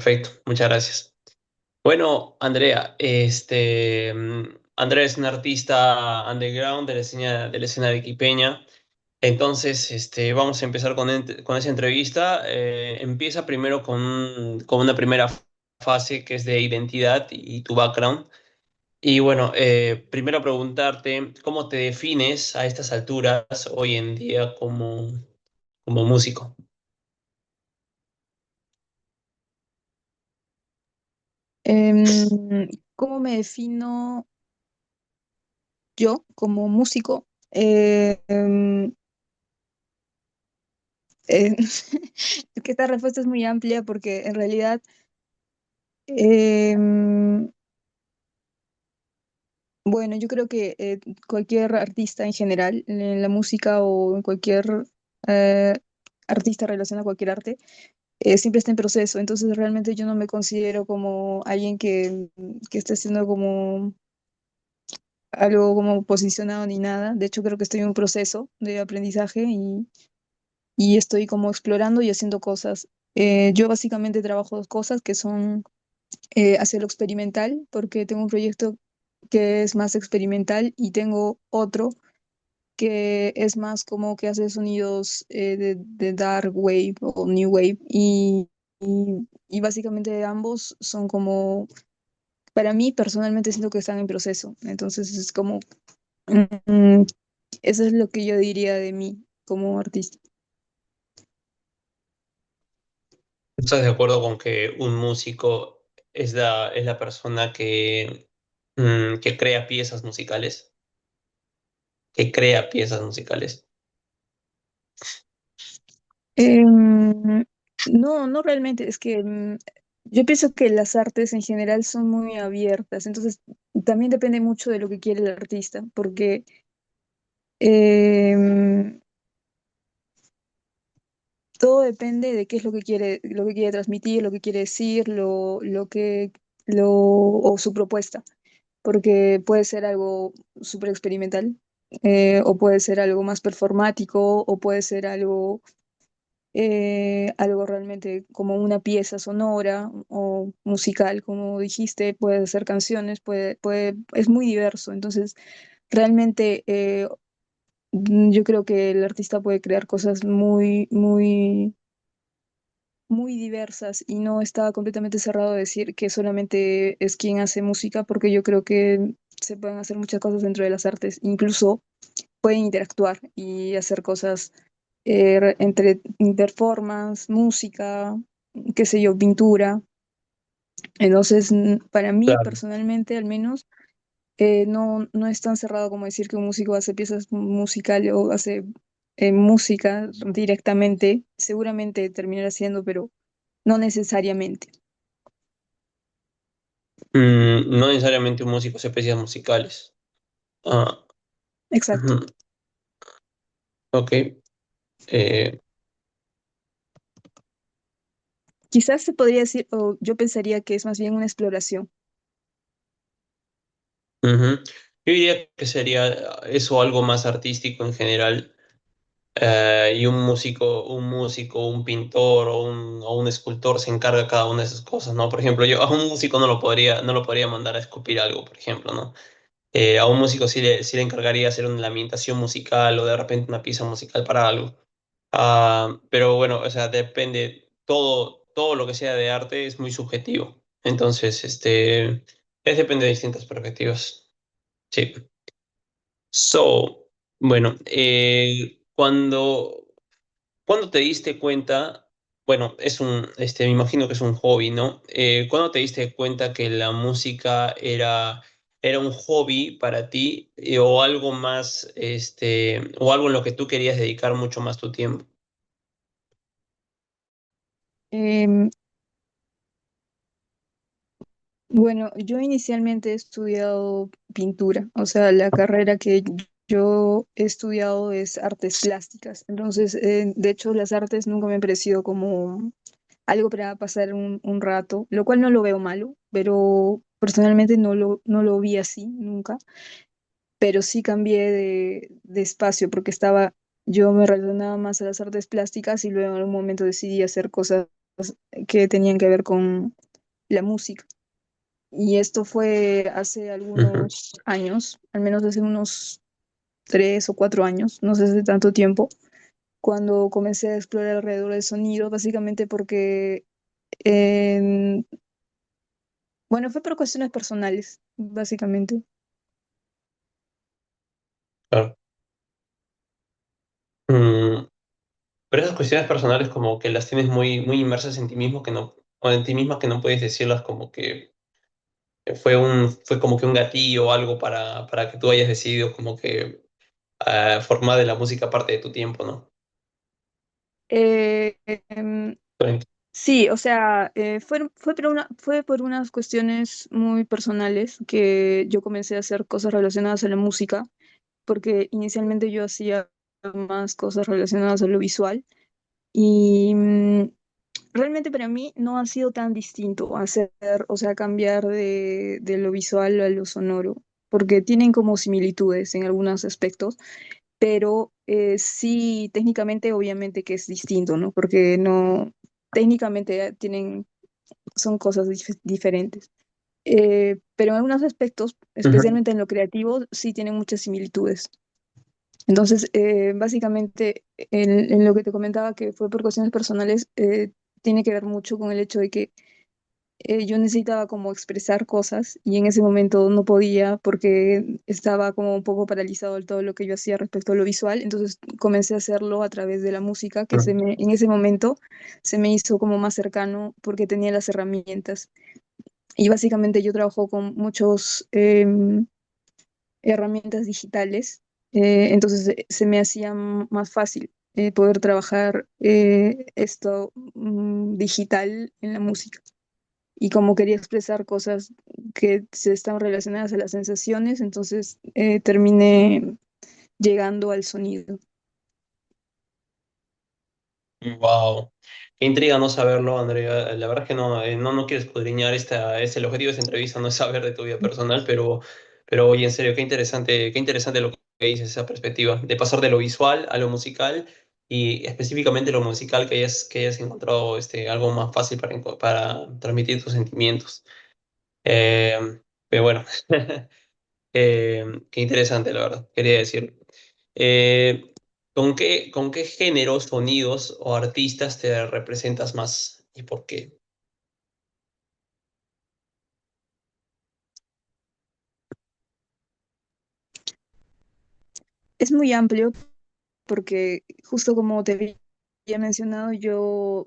Perfecto, muchas gracias. Bueno, Andrea, Andrea es una artista underground de la escena arequipeña. Entonces, vamos a empezar con esa entrevista. Empieza primero con una primera fase que es de identidad y tu background. Y bueno, primero preguntarte, ¿cómo te defines a estas alturas hoy en día como músico? ¿Cómo me defino yo como músico? Es que esta respuesta es muy amplia porque en realidad, em, bueno, yo creo que cualquier artista en general, en la música o en cualquier eh, artista relacionado a cualquier arte, siempre está en proceso. Entonces realmente yo no me considero como alguien que esté haciendo como algo como posicionado ni nada. De hecho, creo que estoy en un proceso de aprendizaje y estoy como explorando y haciendo cosas. Yo básicamente trabajo dos cosas que son hacia lo experimental, porque tengo un proyecto que es más experimental y tengo otro que es más como que hace sonidos de dark wave o new wave y básicamente ambos son como, para mí personalmente siento que están en proceso. Entonces es como, mm, eso es lo que yo diría de mí como artista. ¿Estás de acuerdo con que un músico es la persona que crea piezas musicales? Que crea piezas musicales. No, no realmente, es que yo pienso que las artes en general son muy abiertas, entonces también depende mucho de lo que quiere el artista, porque em, todo depende de qué es lo que quiere transmitir, lo que quiere decir, o su propuesta, porque puede ser algo súper experimental, o puede ser algo más performático, o puede ser algo realmente como una pieza sonora o musical, como dijiste, puede ser canciones, es muy diverso. Entonces, realmente yo creo que el artista puede crear cosas muy diversas y no está completamente cerrado a decir que solamente es quien hace música, porque yo creo que se pueden hacer muchas cosas dentro de las artes, incluso pueden interactuar y hacer cosas entre performance, música, qué sé yo, pintura. Entonces, para mí Claro. personalmente al menos, no es tan cerrado como decir que un músico hace piezas musicales o hace música directamente. Seguramente terminará haciendo, pero no necesariamente. No necesariamente un músico hace piezas musicales. Ah, Exacto. ujú, ok. eh, Quizás se podría decir, o yo pensaría que es más bien una exploración. ujú. Yo diría que sería eso algo más artístico en general. Y un músico, un pintor o un escultor se encarga de cada una de esas cosas, ¿no? Por ejemplo, yo a un músico no lo podría mandar a esculpir algo, por ejemplo, ¿no? A un músico sí le encargaría hacer una lamentación musical o de repente una pieza musical para algo. Pero bueno, o sea, depende, todo lo que sea de arte es muy subjetivo. Entonces, depende de distintas perspectivas. Sí. So, bueno, ¿cuándo te diste cuenta? Bueno, me imagino que es un hobby, ¿no? ¿Cuándo te diste cuenta que la música era un hobby para ti o algo más, o algo en lo que tú querías dedicar mucho más tu tiempo? Em, Bueno, yo inicialmente he estudiado pintura, o sea, la carrera que yo he estudiado es artes plásticas. Entonces, de hecho, las artes nunca me han parecido como algo para pasar un rato, lo cual no lo veo malo, pero personalmente no lo vi así nunca. Pero sí cambié de espacio porque yo me relacionaba más a las artes plásticas y luego en algún momento decidí hacer cosas que tenían que ver con la música. Y esto fue hace Ujú. algunos años, al menos hace unos 3 o 4 años, no sé hace tanto tiempo, cuando comencé a explorar alrededor del sonido, básicamente porque, en- bueno, fue por cuestiones personales, básicamente. Claro. Mm, pero esas cuestiones personales como que las tienes muy, muy inmersas en ti mismo que no, o en ti misma que no puedes decirlas como que fue como que un gatillo o algo para que tú hayas decidido como que formar de la música parte de tu tiempo, ¿no? Eh, em, sí, o sea, fue por unas cuestiones muy personales que yo comencé a hacer cosas relacionadas a la música, porque inicialmente yo hacía más cosas relacionadas a lo visual y realmente para mí no ha sido tan distinto hacer, o sea, cambiar de lo visual a lo sonoro, porque tienen como similitudes en algunos aspectos, pero sí, técnicamente obviamente que es distinto, ¿no? Porque no, técnicamente son cosas diferentes. Pero en algunos aspectos, Ujú, especialmente en lo creativo, sí tienen muchas similitudes. Entonces, básicamente, en lo que te comentaba que fue por cuestiones personales, tiene que ver mucho con el hecho de que yo necesitaba como expresar cosas y en ese momento no podía porque estaba como un poco paralizado de todo lo que yo hacía respecto a lo visual. Entonces comencé a hacerlo a través de la música, que ujú. en ese momento se me hizo como más cercano porque tenía las herramientas. Y básicamente yo trabajo con muchos herramientas digitales, entonces se me hacía más fácil poder trabajar esto digital en la música. Y como quería expresar cosas que se están relacionadas a las sensaciones, entonces terminé llegando al sonido. Wow. Qué intriga no saberlo, Andrea. La verdad es que no, no quiero escudriñar el objetivo de esta entrevista no es saber de tu vida personal, pero oye, en serio, qué interesante lo que dices, esa perspectiva, de pasar de lo visual a lo musical y específicamente lo musical que hayas encontrado algo más fácil para transmitir tus sentimientos. Pero bueno, qué interesante, la verdad, quería decir. Eh, con qué géneros, sonidos o artistas te representas más y por qué? Es muy amplio porque justo como te había mencionado, yo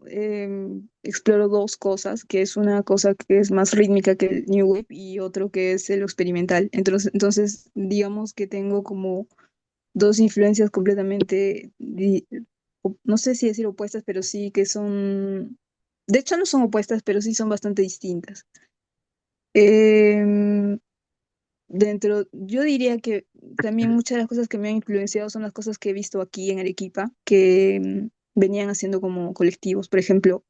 exploro dos cosas, que es una cosa que es más rítmica que el New Wave y otro que es el experimental. Entonces digamos que tengo como dos influencias completamente, no sé si decir opuestas, pero sí que son, de hecho no son opuestas, pero sí son bastante distintas. Em, yo diría que también muchas de las cosas que me han influenciado son las cosas que he visto aquí en Arequipa, que venían haciendo como colectivos. Por ejemplo,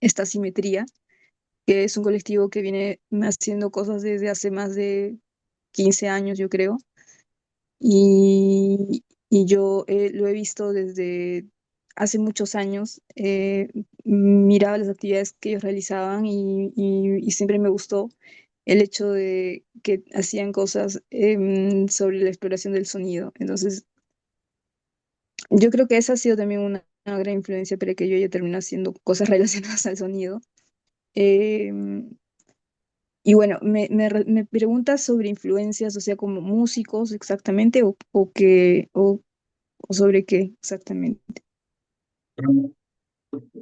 esta Simetría, que es un colectivo que viene haciendo cosas desde hace más de 15 años, yo creo. Y yo lo he visto desde hace muchos años. Miraba las actividades que ellos realizaban y siempre me gustó el hecho de que hacían cosas sobre la exploración del sonido. Entonces, yo creo que esa ha sido también una gran influencia para que yo ya termine haciendo cosas relacionadas al sonido. Em, y bueno, me preguntas sobre influencias, o sea, como músicos exactamente, o sobre qué exactamente. Mm.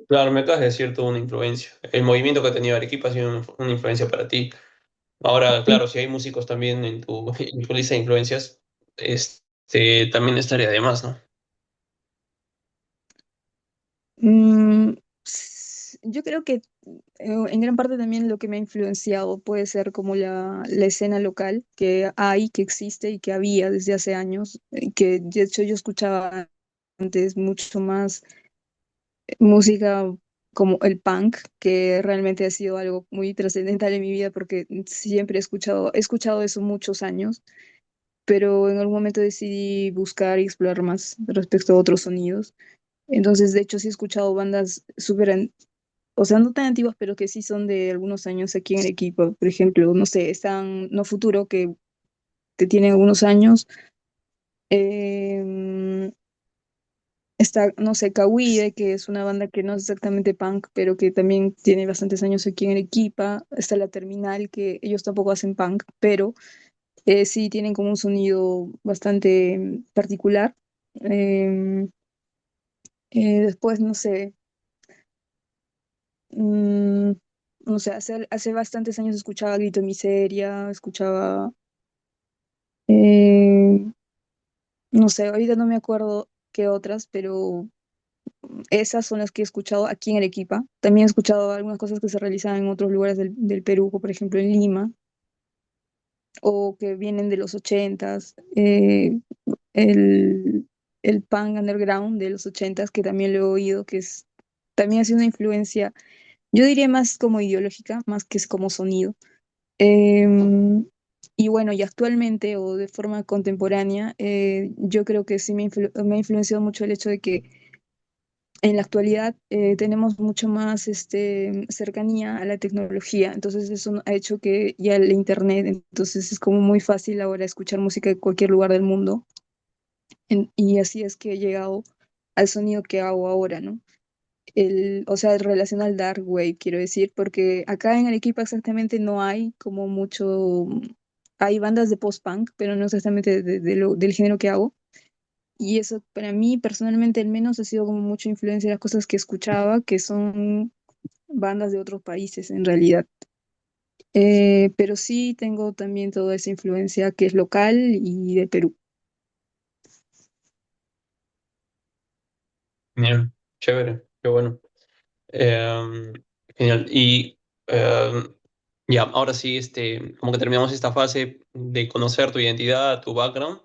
Claro, me acabas de decir tú una influencia. El movimiento que ha tenido Arequipa ha sido una influencia para ti. Ahora, claro, si hay músicos también en en tu lista de influencias, también estaría de más, ¿no? Yo creo que en gran parte también lo que me ha influenciado puede ser como la escena local que hay, que existe y que había desde hace años, que de hecho yo escuchaba antes mucho más música como el punk, que realmente ha sido algo muy trascendental en mi vida porque siempre he escuchado eso muchos años, pero en algún momento decidí buscar y explorar más respecto a otros sonidos. Entonces, de hecho, sí he escuchado bandas súper o sea, no tan antiguas, pero que sí son de algunos años aquí en Arequipa. Por ejemplo, no sé, están No Futuro, que tiene algunos años. em, Está, no sé, Cahuide, que es una banda que no es exactamente punk, pero que también tiene bastantes años aquí en Arequipa. Está La Terminal, que ellos tampoco hacen punk, pero sí tienen como un sonido bastante particular. Em, Después, no sé, mm, no sé, hace bastantes años escuchaba Grito de Miseria, escuchaba, eh, no sé, ahorita no me acuerdo qué otras, pero esas son las que he escuchado aquí en Arequipa. También he escuchado algunas cosas que se realizan en otros lugares del Perú, como por ejemplo en Lima, o que vienen de los ochentas. El, el punk underground de los ochentas, que también lo he oído, también ha sido una influencia, yo diría más como ideológica, más que es como sonido. Em, y bueno, y actualmente o de forma contemporánea, yo creo que sí me ha influenciado mucho el hecho de que en la actualidad tenemos mucho más cercanía a la tecnología, entonces eso ha hecho que ya el internet, entonces es como muy fácil ahora escuchar música de cualquier lugar del mundo, y así es que he llegado al sonido que hago ahora, ¿no? O sea, en relación al dark wave, quiero decir, porque acá en Arequipa exactamente no hay como mucho, hay bandas de post-punk, pero no exactamente del género que hago. Y eso para mí personalmente al menos ha sido como mucha influencia de las cosas que escuchaba, que son bandas de otros países en realidad. Pero sí tengo también toda esa influencia que es local y de Perú. Bien, chévere, qué bueno. Em, Genial. Y ya, ahora sí, como que terminamos esta fase de conocer tu identidad, tu background,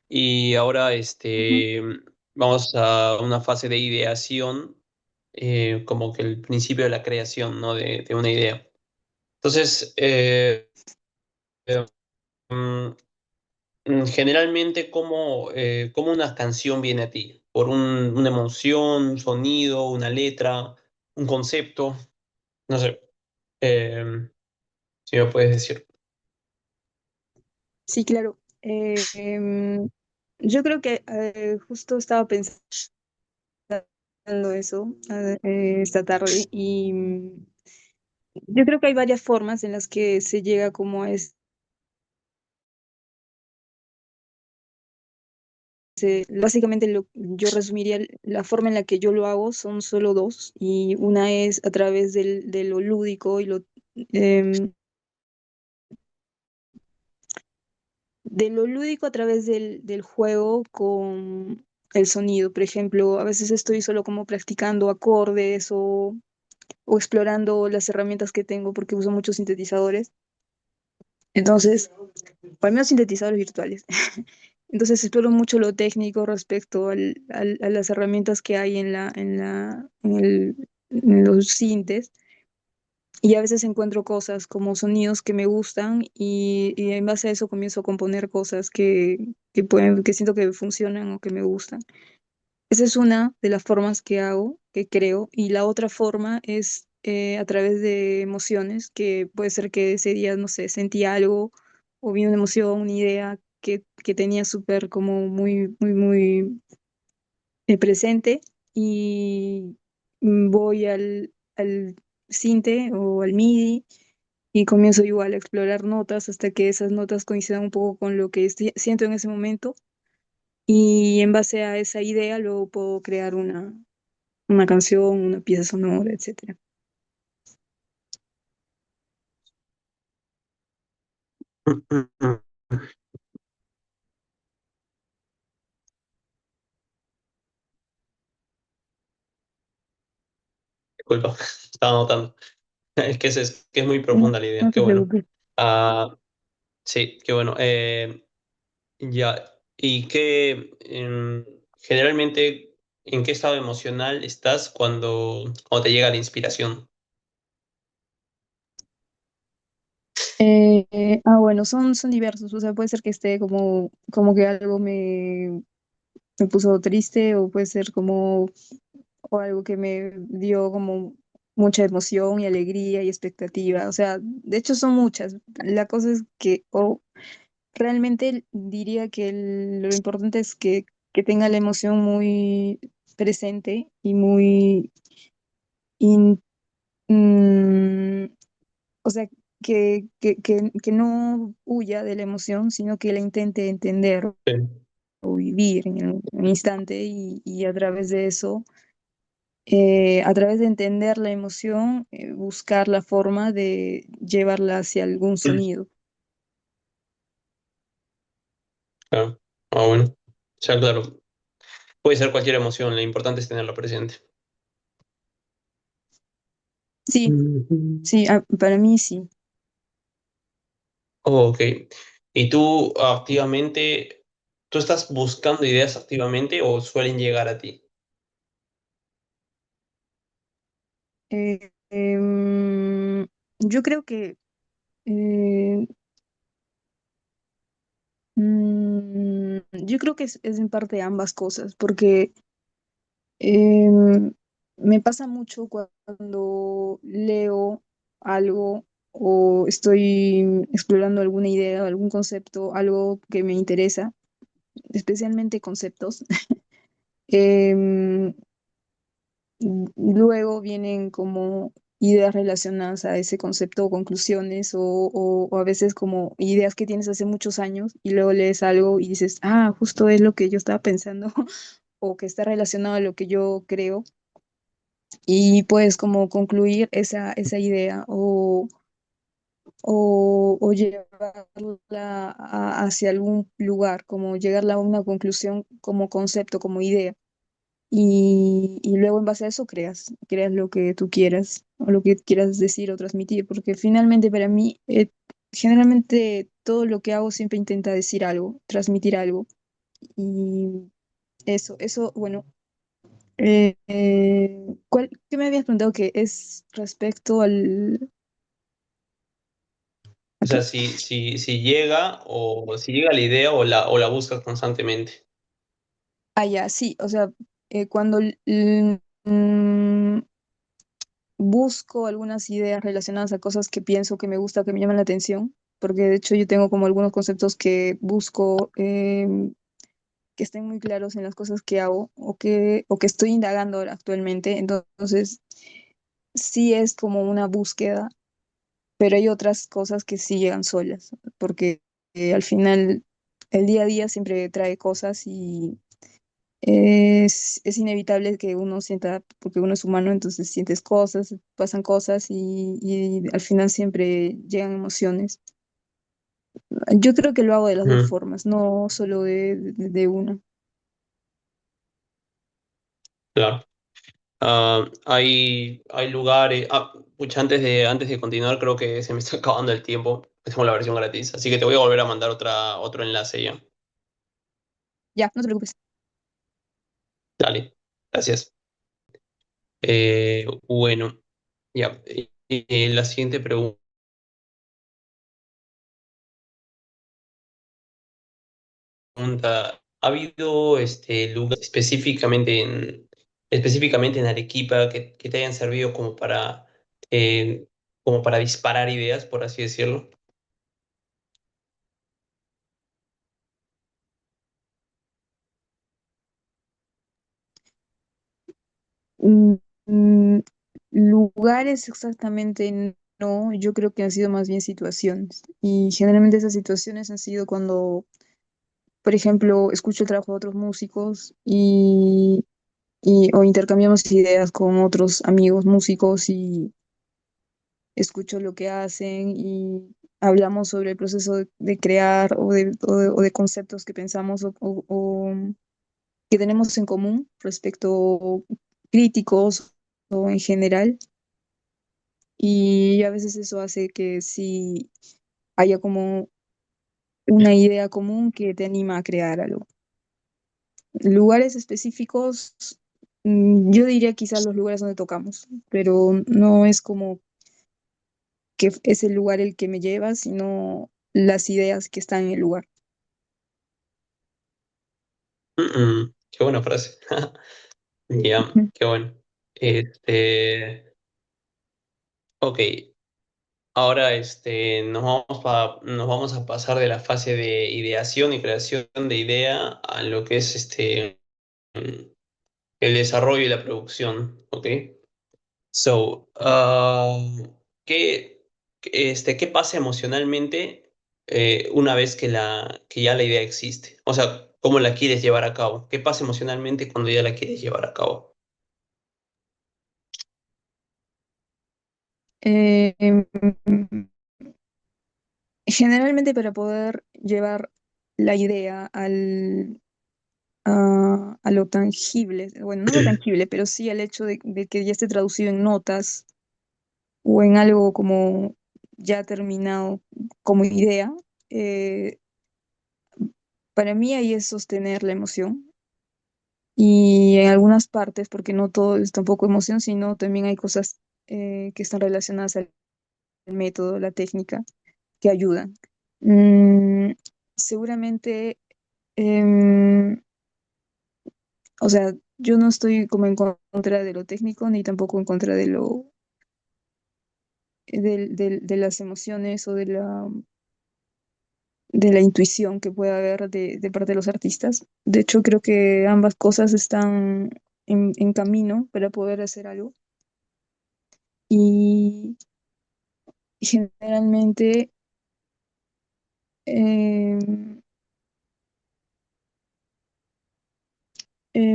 y ahora Ujú. vamos a una fase de ideación, como que el principio de la creación, ¿no? De una idea. Entonces, mm, generalmente, ¿cómo una canción viene a ti? ¿Por una emoción, un sonido, una letra, un concepto? No sé. Eh, si me puedes decir. Sí, claro. Yo creo que justo estaba pensando eso esta tarde y yo creo que hay varias formas en las que se llega como a básicamente yo resumiría la forma en la que yo lo hago son solo dos y una es a través de lo lúdico y em, de lo lúdico a través del juego con el sonido. Por ejemplo, a veces estoy solo como practicando acordes o explorando las herramientas que tengo porque uso muchos sintetizadores. Entonces, para mí los sintetizadores virtuales. Entonces exploro mucho lo técnico respecto a las herramientas que hay en los sintes, y a veces encuentro cosas como sonidos que me gustan y en base a eso comienzo a componer cosas que siento que funcionan o que me gustan. Esa es una de las formas que hago, que creo, y la otra forma es a través de emociones, que puede ser que ese día, no sé, sentí algo o vi una emoción, una idea que tenía súper como muy presente, y voy al sinte o al MIDI y comienzo igual a explorar notas hasta que esas notas coincidan un poco con lo que siento en ese momento, y en base a esa idea luego puedo crear una canción, una pieza sonora, etcétera. Disculpa, estaba anotando. Es que es muy No, profunda la idea, no qué te bueno. preocupes. Ah, sí, qué bueno. Ya, ¿y generalmente, en qué estado emocional estás cuando te llega la inspiración? Bueno, son diversos, o sea, puede ser que esté como que algo me puso triste, o puede ser como o algo que me dio como mucha emoción y alegría y expectativa. O sea, de hecho son muchas. La cosa es que, o realmente diría que lo importante es que tenga la emoción muy presente y muy, in- mm, o sea, que no huya de la emoción, sino que la intente entender Sí. o vivir en el instante y a través de eso, a través de entender la emoción, buscar la forma de llevarla hacia algún Mm, sonido. claro. Ah, bueno. O sea, claro, puede ser cualquier emoción, lo importante es tenerla presente. Sí, Ujú. sí, para mí sí. Oh, ok. ¿Y tú activamente, tú estás buscando ideas activamente o suelen llegar a ti? Yo creo que eh, yo creo que es en parte ambas cosas, porque me pasa mucho cuando leo algo o estoy explorando alguna idea, algún concepto, algo que me interesa, especialmente conceptos. em, Luego vienen como ideas relacionadas a ese concepto o conclusiones o a veces como ideas que tienes hace muchos años y luego lees algo y dices, ah, justo es lo que yo estaba pensando o que está relacionado a lo que yo creo y puedes como concluir esa idea o llevarla hacia algún lugar, como llegarla a una conclusión como concepto, como idea. Y luego en base a eso creas lo que tú quieras o lo que quieras decir o transmitir, porque finalmente para mí, generalmente todo lo que hago siempre intenta decir algo, transmitir algo. Y bueno, ¿qué me habías preguntado que es respecto O ¿a sea, qué? si llega o si llega la idea o la buscas constantemente. Ah, ya, sí, o sea, cuando mm, busco algunas ideas relacionadas a cosas que pienso que me gusta, que me llaman la atención, porque de hecho yo tengo como algunos conceptos que busco que estén muy claros en las cosas que hago o que estoy indagando ahora actualmente. Entonces, sí es como una búsqueda, pero hay otras cosas que sí llegan solas, porque al final el día a día siempre trae cosas y es inevitable que uno sienta, porque uno es humano, entonces sientes cosas, pasan cosas y al final siempre llegan emociones. Yo creo que lo hago de las dos Ujú, formas, no solo de una. claro. Hay lugares. Pucha, antes de continuar, creo que se me está acabando el tiempo. Tengo la versión gratis, así que te voy a volver a mandar otro enlace ya. Ya, no te preocupes. Dale, gracias. Bueno, ya. La siguiente pregunta. ¿Ha habido lugares específicamente en Arequipa que te hayan servido como para disparar ideas, por así decirlo? Mm, mm, Lugares exactamente no, yo creo que han sido más bien situaciones. Y generalmente esas situaciones han sido cuando, por ejemplo, escucho el trabajo de otros músicos o intercambiamos ideas con otros amigos músicos y escucho lo que hacen y hablamos sobre el proceso de crear o de conceptos que pensamos o que tenemos en común respecto críticos o en general. Y a veces eso hace que sí haya como una idea común que te anima a crear algo. Lugares específicos, yo diría quizás los lugares donde tocamos, pero no es como que es el lugar el que me lleva, sino las ideas que están en el lugar. Qué buena frase. Ya, qué bueno. Este, Ok, ahora nos vamos a pasar de la fase de ideación y creación de idea a lo que es el desarrollo y la producción, ¿ok? So, ¿qué, qué pasa emocionalmente una vez que ya la idea existe? O sea, ¿cómo la quieres llevar a cabo? ¿Qué pasa emocionalmente cuando ya la quieres llevar a cabo? Eh, em, Generalmente para poder llevar la idea a lo tangible, bueno, no lo tangible, pero sí al hecho de que ya esté traducido en notas o en algo como ya terminado como idea, eh, para mí ahí es sostener la emoción. Y en algunas partes, porque no todo es tampoco emoción, sino también hay cosas que están relacionadas al método, la técnica, que ayudan. Mm, seguramente, em, o sea, yo no estoy como en contra de lo técnico, ni tampoco en contra de las emociones o de la intuición que pueda haber de parte de los artistas. De hecho, creo que ambas cosas están en camino para poder hacer algo. Y generalmente, em,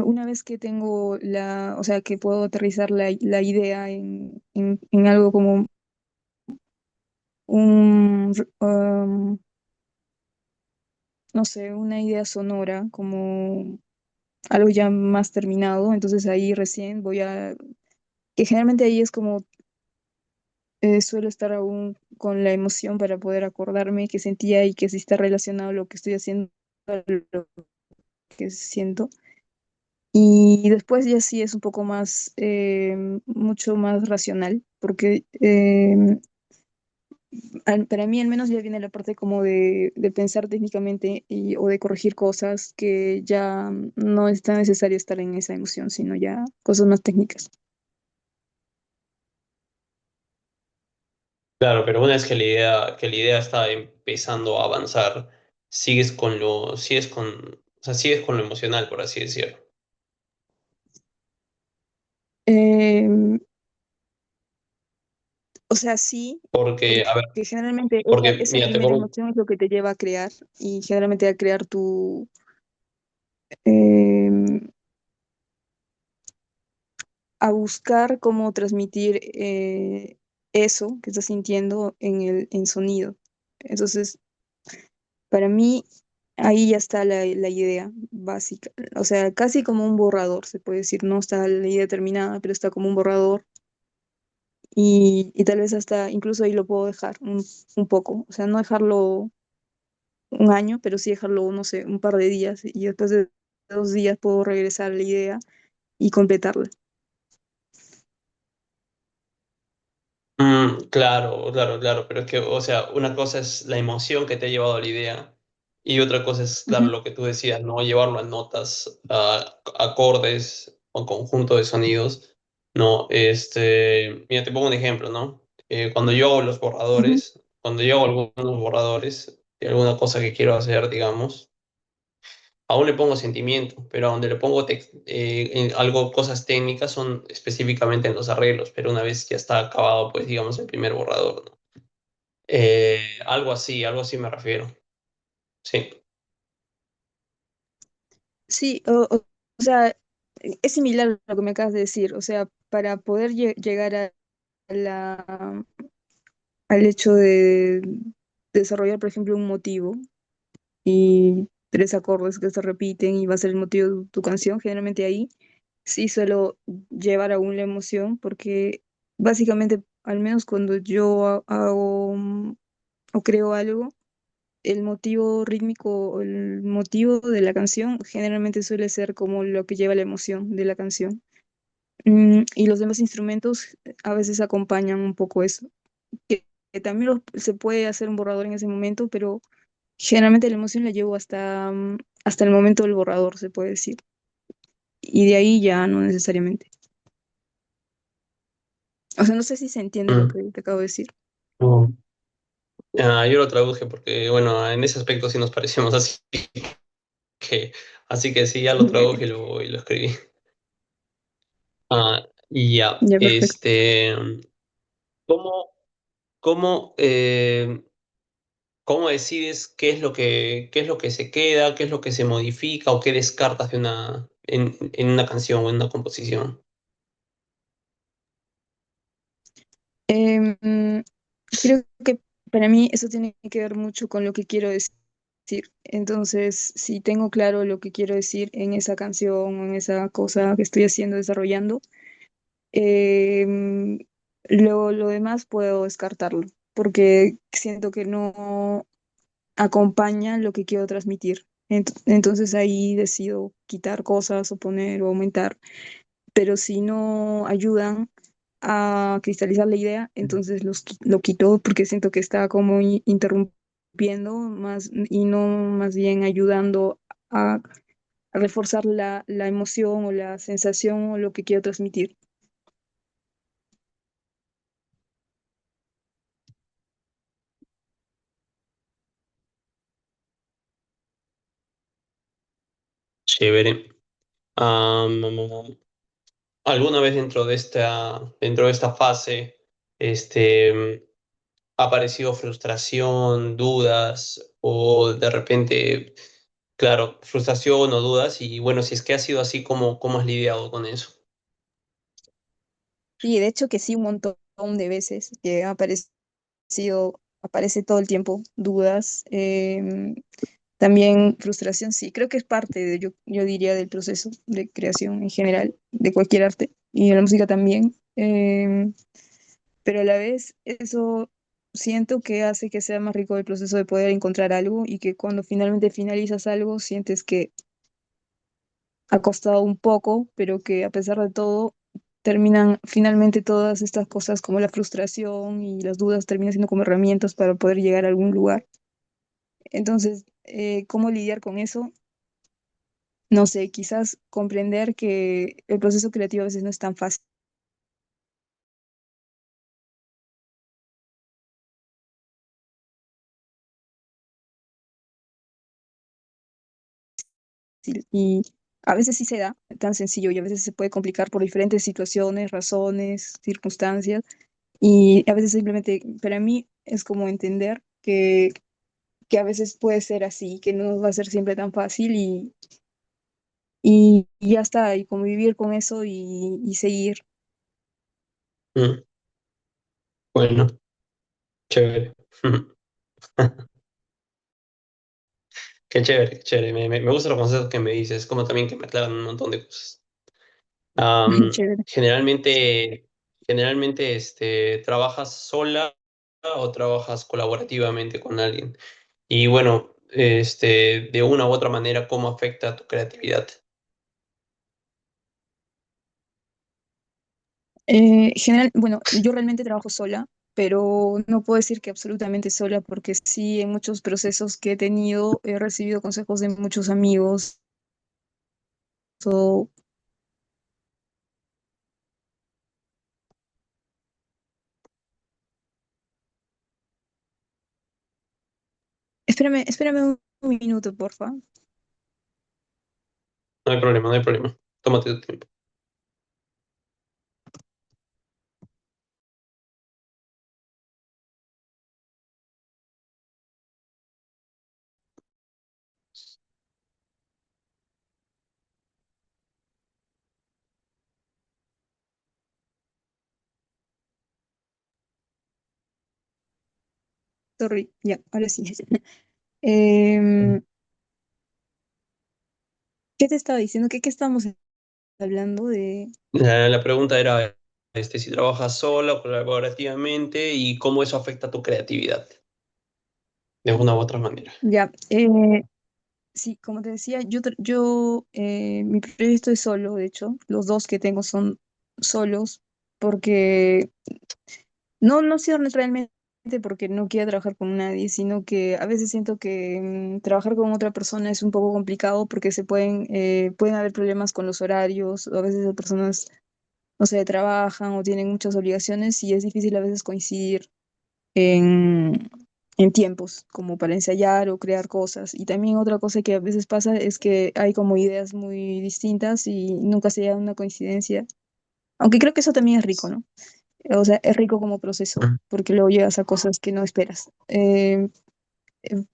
una vez que tengo o sea, que puedo aterrizar la idea en algo como un, no sé, una idea sonora, como algo ya más terminado, entonces ahí recién que generalmente ahí es como suelo estar aún con la emoción para poder acordarme que sentía y que sí está relacionado lo que estoy haciendo a lo que siento. Y después ya sí es un poco más, mucho más racional, porque para mí al menos ya viene la parte como de pensar técnicamente o de corregir cosas que ya no es tan necesario estar en esa emoción, sino ya cosas más técnicas. Claro, pero una vez que la idea está empezando a avanzar, o sea, sigues con lo emocional, por así decirlo. Em, o sea, sí, Porque, porque a ver, generalmente porque, esa mira, te primera pongo, emoción es lo que te lleva a crear y generalmente a crear em, a buscar cómo transmitir eso que estás sintiendo en sonido. Entonces, para mí, ahí ya está la idea básica. O sea, casi como un borrador, se puede decir. No está la idea terminada, pero está como un borrador. Y tal vez hasta, incluso ahí lo puedo dejar un poco. O sea, no dejarlo un año, pero sí dejarlo, no sé, un par de días. Y después de 2 días puedo regresar a la idea y completarla. claro, claro, claro, pero es que, o sea, una cosa es la emoción que te ha llevado a la idea y otra cosa es, claro, Ujú, lo que tú decías, ¿no? Llevarlo a notas, a acordes o conjunto de sonidos, ¿no? Mira, te pongo un ejemplo, ¿no? Cuando yo hago los ujú. borradores, cuando yo hago algunos borradores de alguna cosa que quiero hacer, digamos, aún le pongo sentimiento, pero a donde le pongo en algo, cosas técnicas son específicamente en los arreglos, pero una vez ya está acabado, pues digamos el primer borrador, ¿no? Algo así me refiero. Sí. Sí, o sea, es similar a lo que me acabas de decir. O sea, para poder llegar la, al hecho de desarrollar, por ejemplo, un motivo y tres acordes que se repiten y va a ser el motivo de tu canción, generalmente ahí sí suelo llevar aún la emoción porque básicamente, al menos cuando yo hago o creo algo, el motivo rítmico o el motivo de la canción generalmente suele ser como lo que lleva la emoción de la canción. Y los demás instrumentos a veces acompañan un poco eso. Que también se puede hacer un borrador en ese momento, pero generalmente la emoción la llevo hasta el momento del borrador, se puede decir. Y de ahí ya no necesariamente. O sea, no sé si se entiende lo Mm. que te acabo de decir. Oh. Ah, yo lo traduje porque, bueno, en ese aspecto sí nos parecemos que, así que sí, ya lo traduje y lo escribí. Y ya, Ya, perfecto. ¿cómo, cómo, cómo decides qué es lo que se queda, qué es lo que se modifica o qué descartas de en una canción o en una composición? Em, Creo que para mí eso tiene que ver mucho con lo que quiero decir. Entonces, si tengo claro lo que quiero decir en esa canción o en esa cosa que estoy haciendo, desarrollando, em, lo demás puedo descartarlo, porque siento que no acompaña lo que quiero transmitir. Entonces ahí decido quitar cosas o poner o aumentar, pero si no ayudan a cristalizar la idea, entonces lo quito porque siento que está como interrumpiendo más y no más bien ayudando a reforzar la emoción o la sensación o lo que quiero transmitir. Chévere. Am, ¿Alguna vez dentro de esta fase, este, ha aparecido frustración, dudas o de repente, claro, frustración o dudas? Y bueno, si es que ha sido así, cómo has lidiado con eso? Sí, de hecho que sí, un montón de veces que ha aparecido, aparece todo el tiempo dudas, también frustración, sí, creo que es parte de, yo diría, del proceso de creación en general, de cualquier arte, y de la música también, pero a la vez eso siento que hace que sea más rico el proceso de poder encontrar algo y que cuando finalmente finalizas algo, sientes que ha costado un poco, pero que a pesar de todo, terminan finalmente todas estas cosas como la frustración y las dudas terminan siendo como herramientas para poder llegar a algún lugar. Entonces, ¿cómo lidiar con eso? No sé, quizás comprender que el proceso creativo a veces no es tan fácil y a veces sí se da tan sencillo y a veces se puede complicar por diferentes situaciones, razones, circunstancias y a veces simplemente para mí es como entender que a veces puede ser así, que no va a ser siempre tan fácil y ya está, y convivir con eso y seguir. Mm, bueno, chévere. Qué chévere, qué chévere. Me gustan los consejos que me dices, como también que me aclaran un montón de cosas. Chévere. Generalmente, ¿trabajas sola o trabajas colaborativamente con alguien? Y bueno, de una u otra manera, ¿cómo afecta tu creatividad? Bueno, yo realmente trabajo sola, pero no puedo decir que absolutamente sola, porque sí, en muchos procesos que he tenido, he recibido consejos de muchos amigos. O... Espérame un minuto, porfa. No hay problema, no hay problema. Tómate tu tiempo. Sorry, ya, ahora sí. Em, ¿Qué te estaba diciendo? ¿Qué estábamos hablando de? La pregunta era, si trabajas sola o colaborativamente y cómo eso afecta tu creatividad, de una u otra manera. Ya, sí, como te decía, mi proyecto es solo, de hecho, los dos que tengo son solos, porque no ha sido realmente porque no quiera trabajar con nadie, sino que a veces siento que trabajar con otra persona es un poco complicado porque pueden haber problemas con los horarios, o a veces las personas no sé, trabajan o tienen muchas obligaciones y es difícil a veces coincidir en, en tiempos, como para ensayar o crear cosas. Y también otra cosa que a veces pasa es que hay como ideas muy distintas y nunca se llega a una coincidencia. Aunque creo que eso también es rico, ¿no? O sea, es rico como proceso, porque luego llegas a cosas que no esperas.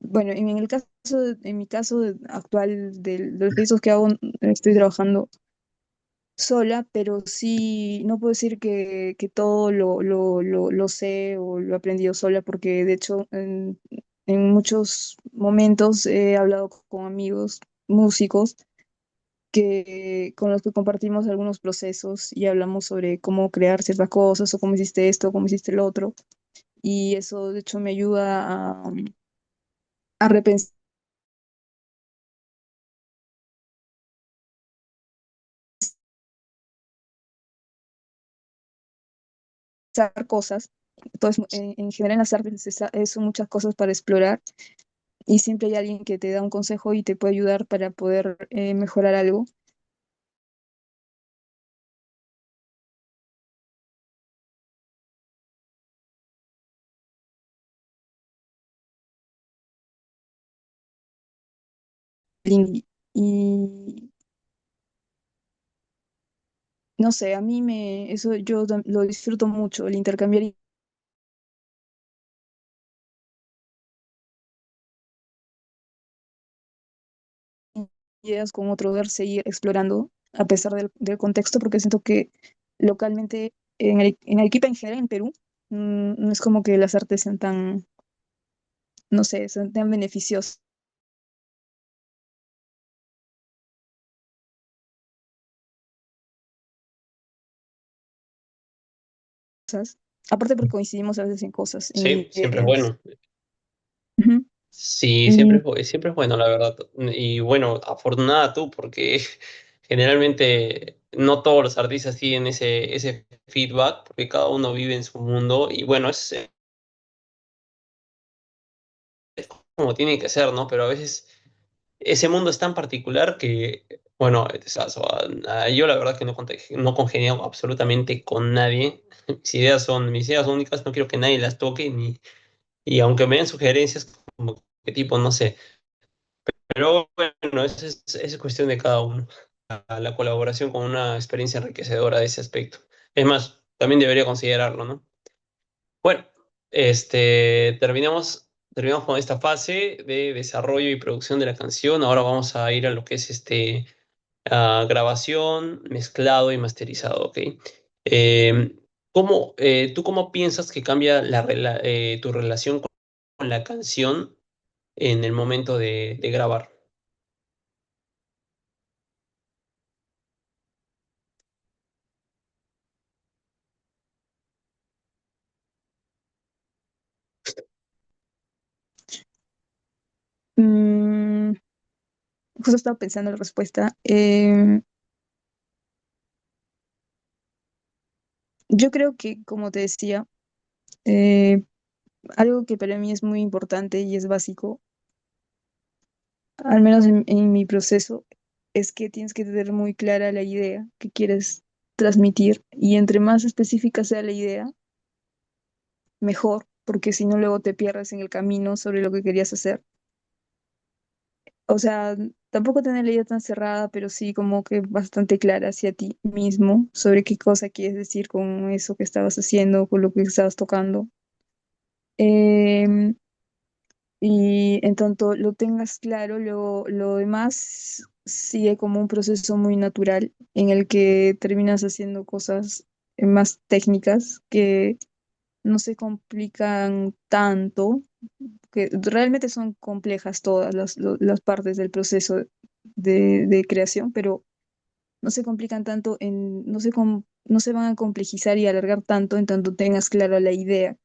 Bueno, en mi caso actual de los proyectos que hago, estoy trabajando sola, pero sí, no puedo decir que todo lo sé o lo he aprendido sola, porque de hecho en muchos momentos he hablado con amigos músicos con los que compartimos algunos procesos y hablamos sobre cómo crear ciertas cosas o cómo hiciste esto, cómo hiciste lo otro. Y eso de hecho me ayuda a repensar cosas. Entonces, en general en las artes son muchas cosas para explorar y siempre hay alguien que te da un consejo y te puede ayudar para poder mejorar algo. Y no sé, eso lo disfruto mucho, el intercambiar ideas con otro, ver seguir explorando a pesar del contexto, porque siento que localmente, en Arequipa en general, en Perú, no es como que las artes sean tan, no sé, sean tan beneficiosas. Aparte porque coincidimos a veces en cosas, en Sí, siempre es ideas. bueno. Ujú. Sí, Y siempre es bueno, la verdad. Y bueno, afortunada tú, porque generalmente no todos los artistas tienen ese feedback, porque cada uno vive en su mundo. Y bueno, es como tiene que ser, ¿no? Pero a veces ese mundo es tan particular que, bueno, yo la verdad que no congenio absolutamente con nadie. Mis ideas son únicas, no quiero que nadie las toque, y aunque me den sugerencias, como que tipo, no sé. Pero bueno, eso es cuestión de cada uno. La colaboración con una experiencia enriquecedora de ese aspecto. Es más, también debería considerarlo, ¿no? Bueno, terminamos con esta fase de desarrollo y producción de la canción. Ahora vamos a ir a lo que es grabación, mezclado y masterizado, ¿ok? Eh, ¿Tú cómo piensas que cambia tu relación con la canción en el momento de grabar? mm, justo estaba pensando en la respuesta. Yo creo que, como te decía, eh, algo que para mí es muy importante y es básico, al menos en mi proceso, es que tienes que tener muy clara la idea que quieres transmitir y entre más específica sea la idea, mejor, porque si no luego te pierdes en el camino sobre lo que querías hacer. O sea, tampoco tener la idea tan cerrada, pero sí como que bastante clara hacia ti mismo sobre qué cosa quieres decir con eso que estabas haciendo, con lo que estabas tocando. Em, y en tanto lo tengas claro, lo demás sigue como un proceso muy natural en el que terminas haciendo cosas más técnicas que no se complican tanto, que realmente son complejas todas las partes del proceso de creación, pero no se complican tanto no se van a complejizar y alargar tanto en tanto tengas clara la idea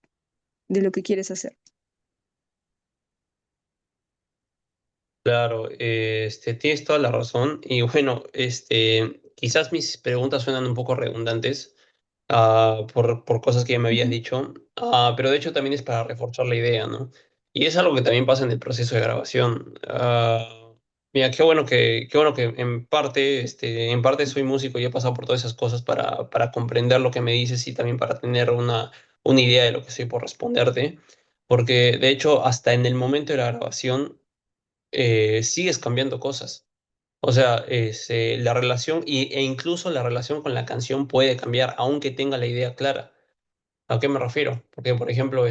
de lo que quieres hacer. Claro, tienes toda la razón. Y bueno, quizás mis preguntas suenan un poco redundantes, por cosas que ya me habías Ujú. dicho, pero de hecho también es para reforzar la idea, ¿no? Y es algo que también pasa en el proceso de grabación. Mira, qué bueno que en parte soy músico y he pasado por todas esas cosas para comprender lo que me dices y también para tener una idea de lo que estoy por responderte. Porque de hecho, hasta en el momento de la grabación, sigues cambiando cosas. O sea, la relación e incluso la relación con la canción puede cambiar, aunque tenga la idea clara. ¿A qué me refiero? Porque, por ejemplo,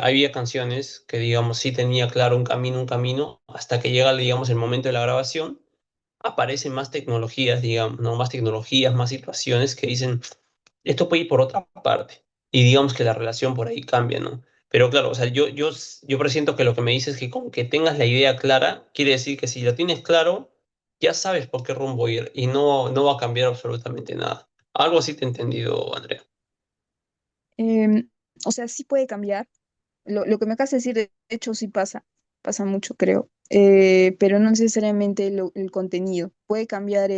había canciones que, digamos, sí tenía claro un camino, hasta que llega, digamos, el momento de la grabación, aparecen más tecnologías, digamos, ¿no? Más tecnologías, más situaciones que dicen, esto puede ir por otra parte. Y digamos que la relación por ahí cambia, ¿no? Pero claro, o sea, yo presiento que lo que me dices es que con que tengas la idea clara, quiere decir que si lo tienes claro, ya sabes por qué rumbo ir y no va a cambiar absolutamente nada. Algo así te he entendido, Andrea. Em, o sea, sí puede cambiar. Lo que me acabas de decir, de hecho, sí pasa mucho, creo. Pero no necesariamente el contenido. Puede cambiar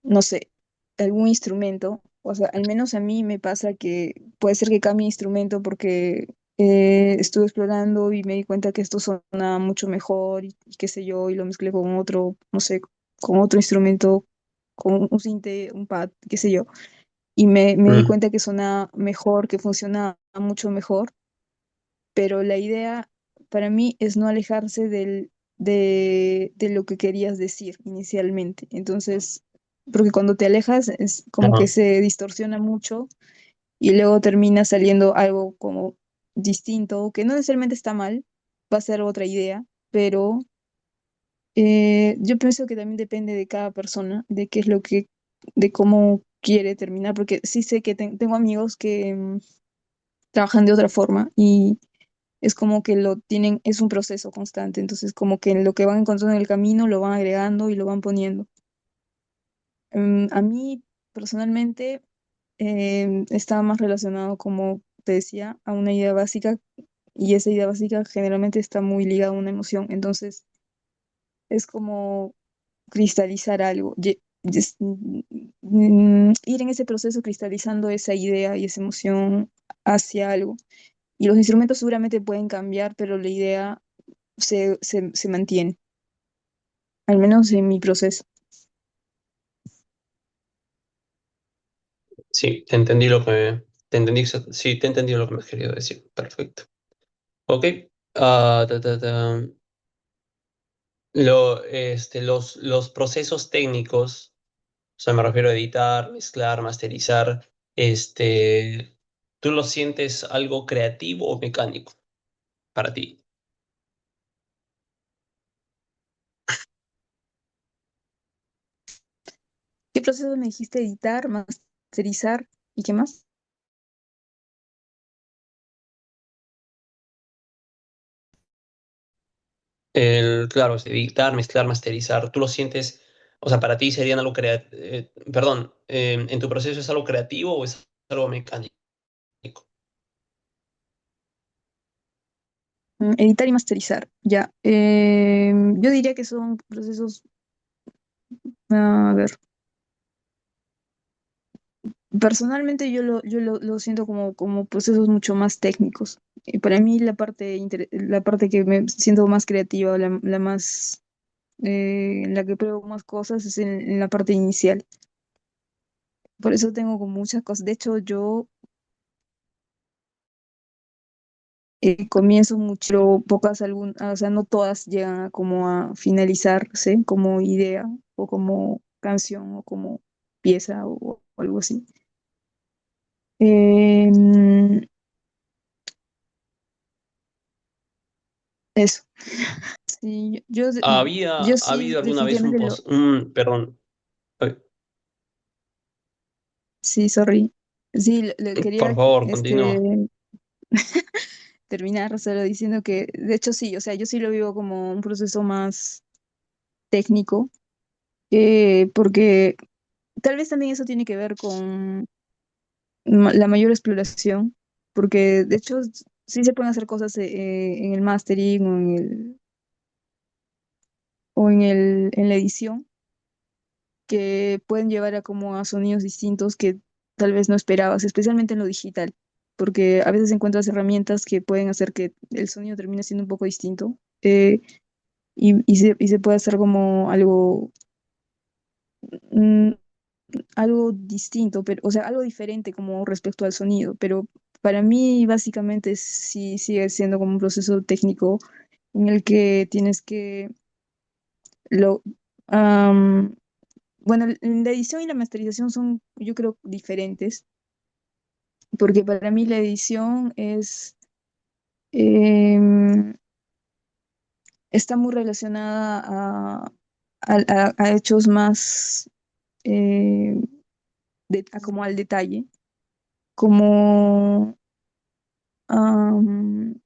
no sé, algún instrumento. O sea, al menos a mí me pasa que puede ser que cambie instrumento porque estuve explorando y me di cuenta que esto suena mucho mejor y qué sé yo, y lo mezclé con otro, no sé, con otro instrumento, con un sinte, un pad, qué sé yo. Y me di Mm, cuenta que suena mejor, que funciona mucho mejor, pero la idea para mí es no alejarse de lo que querías decir inicialmente. Entonces, porque cuando te alejas es como que ajá. se distorsiona mucho y luego termina saliendo algo como distinto, que no necesariamente está mal, va a ser otra idea, pero yo pienso que también depende de cada persona, de qué es lo que, de cómo quiere terminar, porque sí sé que tengo amigos que trabajan de otra forma y es como que lo tienen, es un proceso constante, entonces como que lo que van encontrando en el camino lo van agregando y lo van poniendo. A mí personalmente estaba más relacionado, como te decía, a una idea básica y esa idea básica generalmente está muy ligada a una emoción, entonces es como cristalizar algo, ir en ese proceso cristalizando esa idea y esa emoción hacia algo. Y los instrumentos seguramente pueden cambiar, pero la idea se mantiene, al menos en mi proceso. Sí, te entendí lo que, te entendí, sí, te entendí lo que me has querido decir. Perfecto. Ok. Ta. Los procesos técnicos, o sea, me refiero a editar, mezclar, masterizar, ¿tú lo sientes algo creativo o mecánico para ti? ¿Qué proceso me dijiste? Editar, masterizar y qué más? Claro, es editar, mezclar, masterizar, ¿tú lo sientes, o sea, para ti serían algo creativo, perdón, ¿en tu proceso es algo creativo o es algo mecánico? Editar y masterizar, ya. Yo diría que son procesos, a ver, personalmente lo siento como procesos mucho más técnicos. Y para mí la parte que me siento más creativa, la más, en la que pruebo más cosas es en la parte inicial. Por eso tengo como muchas cosas. De hecho, yo comienzo mucho, pero pocas, o sea, no todas llegan a como a finalizarse como idea o como canción o como pieza o algo así. Em, eso. Sí, yo Ha sí habido alguna vez definitivamente perdón, eh, sí, sorry. Sí, por quería favor, continúa. terminar solo diciendo que, de hecho sí, o sea, yo sí lo vivo como un proceso más técnico, porque tal vez también eso tiene que ver con la mayor exploración, porque de hecho sí se pueden hacer cosas en el mastering en la edición que pueden llevar a como a sonidos distintos que tal vez no esperabas, especialmente en lo digital, porque a veces encuentras herramientas que pueden hacer que el sonido termine siendo un poco distinto. y se puede hacer como algo, mm, algo distinto, pero, o sea, algo diferente como respecto al sonido, pero para mí básicamente sí sigue siendo como un proceso técnico en el que tienes que lo... am, bueno, la edición y la masterización son, yo creo, diferentes, porque para mí la edición em, está muy relacionada a hechos más, eh, como al detalle, como, am,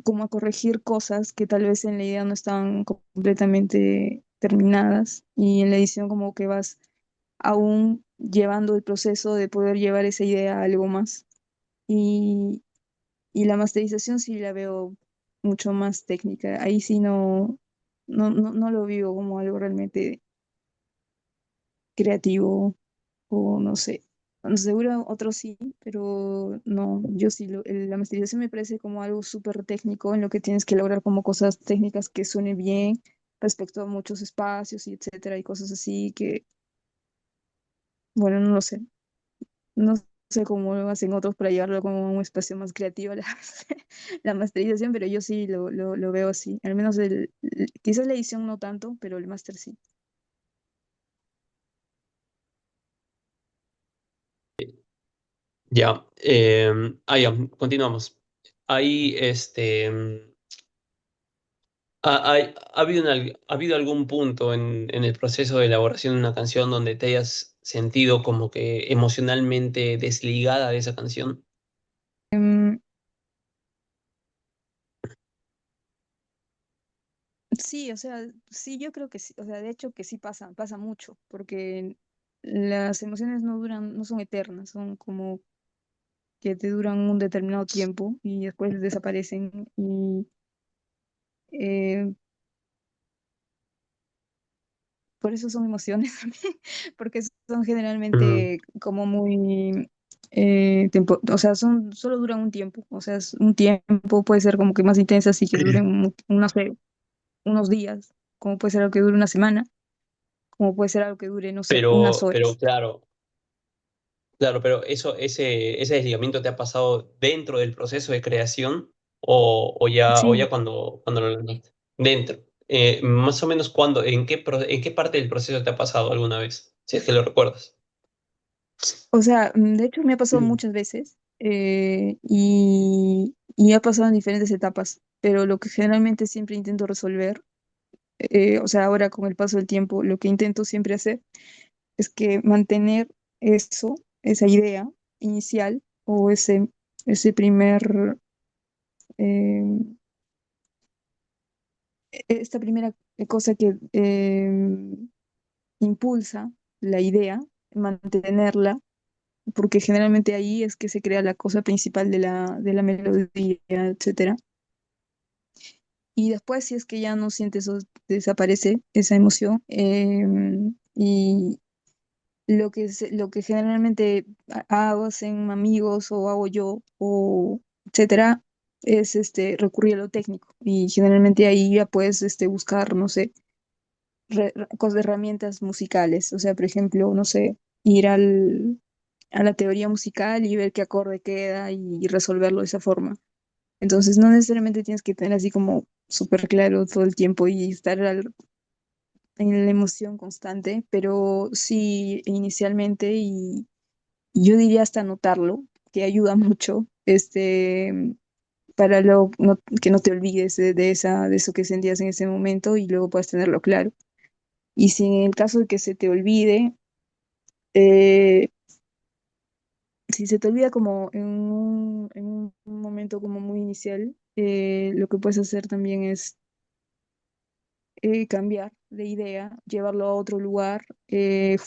como a corregir cosas que tal vez en la idea no estaban completamente terminadas y en la edición como que vas aún llevando el proceso de poder llevar esa idea a algo más. Y, y la masterización sí la veo mucho más técnica. Ahí sí no lo vivo como algo realmente creativo o no sé. Bueno, seguro otros sí, pero no, yo sí, la masterización me parece como algo súper técnico en lo que tienes que lograr como cosas técnicas que suene bien respecto a muchos espacios y etcétera y cosas así que, bueno, no lo sé. No sé cómo lo hacen otros para llevarlo como a un espacio más creativo la, la masterización, pero yo sí lo veo así. Al menos quizás la edición no tanto, pero el máster sí. Ya, ya, continuamos. Ahí, ¿ha habido algún punto en el proceso de elaboración de una canción donde te hayas sentido como que emocionalmente desligada de esa canción? Em, sí, o sea, sí, yo creo que sí, o sea, de hecho que sí pasa mucho, porque las emociones no duran, no son eternas, son como que te duran un determinado tiempo y después desaparecen y eh, por eso son emociones también, porque son Mm, generalmente como muy, o sea, solo duran un tiempo, o sea, es un tiempo puede ser como que más intensa, así que duren no sé, unos días, como puede ser algo que dure una semana, como puede ser algo que dure, no sé, unas pero horas. claro, claro, pero ese desligamiento te ha pasado dentro del proceso de creación o Sí, ya cuando lo lanzaste. Dentro. Más o menos cuándo, en qué parte del proceso te ha pasado alguna vez, si es que lo recuerdas. o sea, de hecho me ha pasado Mm. muchas veces y ha pasado en diferentes etapas, pero lo que generalmente siempre intento resolver, o sea, ahora con el paso del tiempo, lo que intento siempre hacer es que mantener eso, esa idea inicial o ese primer, eh, esta primera cosa que impulsa la idea, mantenerla, porque generalmente ahí es que se crea la cosa principal de la melodía, etcétera. Y después, si es que ya no sientes o desaparece esa emoción, y lo que generalmente hago, hacen amigos o hago yo, o etcétera, es recurrir a lo técnico. Y generalmente ahí ya puedes buscar, no sé, cosas de herramientas musicales. O sea, por ejemplo, no sé, ir a la teoría musical y ver qué acorde queda y resolverlo de esa forma. Entonces, no necesariamente tienes que tener así como súper claro todo el tiempo y estar en la emoción constante, pero sí inicialmente y yo diría hasta notarlo, que ayuda mucho, para luego que no te olvides de eso que sentías en ese momento y luego puedas tenerlo claro. Y si en el caso de que se te olvide, eh, si se te olvida como en un momento como muy inicial, lo que puedes hacer también es cambiar de idea, llevarlo a otro lugar,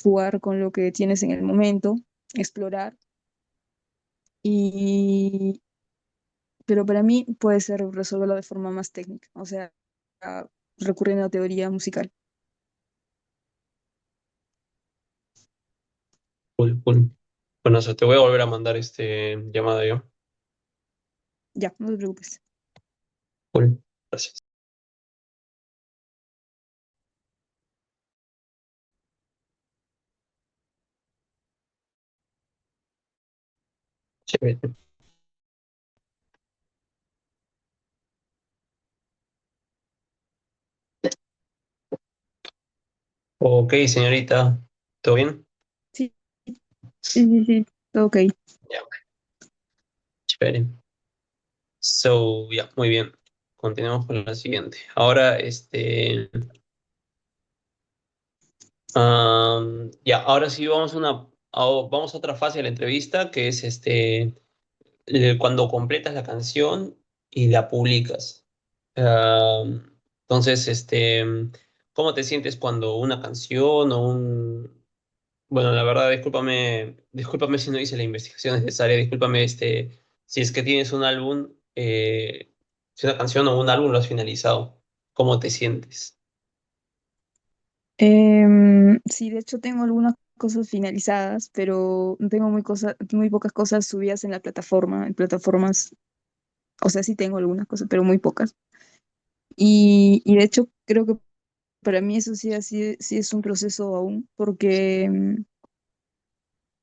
jugar con lo que tienes en el momento, explorar. Y, pero para mí puede ser resolverlo de forma más técnica, o sea, recurriendo a teoría musical. Cool, cool. Bueno, o sea, te voy a volver a mandar este llamada yo. Ya, no te preocupes. Cool. Gracias. Chévere. Ok, señorita, ¿todo bien? Sí, sí, todo ok. Ya, chévere. So, ya, muy bien. Continuamos con la siguiente. Ahora, ya, ahora sí vamos a otra fase de la entrevista, que es cuando completas la canción y la publicas. Entonces, ¿cómo te sientes cuando una canción o un... Bueno, la verdad, discúlpame si no hice la investigación necesaria, discúlpame, si es que tienes un álbum, si una canción o un álbum lo has finalizado, ¿cómo te sientes? Sí, de hecho tengo algunas cosas finalizadas, pero tengo muy pocas cosas subidas en la plataforma, en plataformas, o sea, sí tengo algunas cosas, pero muy pocas. Y de hecho creo que para mí eso sí es un proceso aún, porque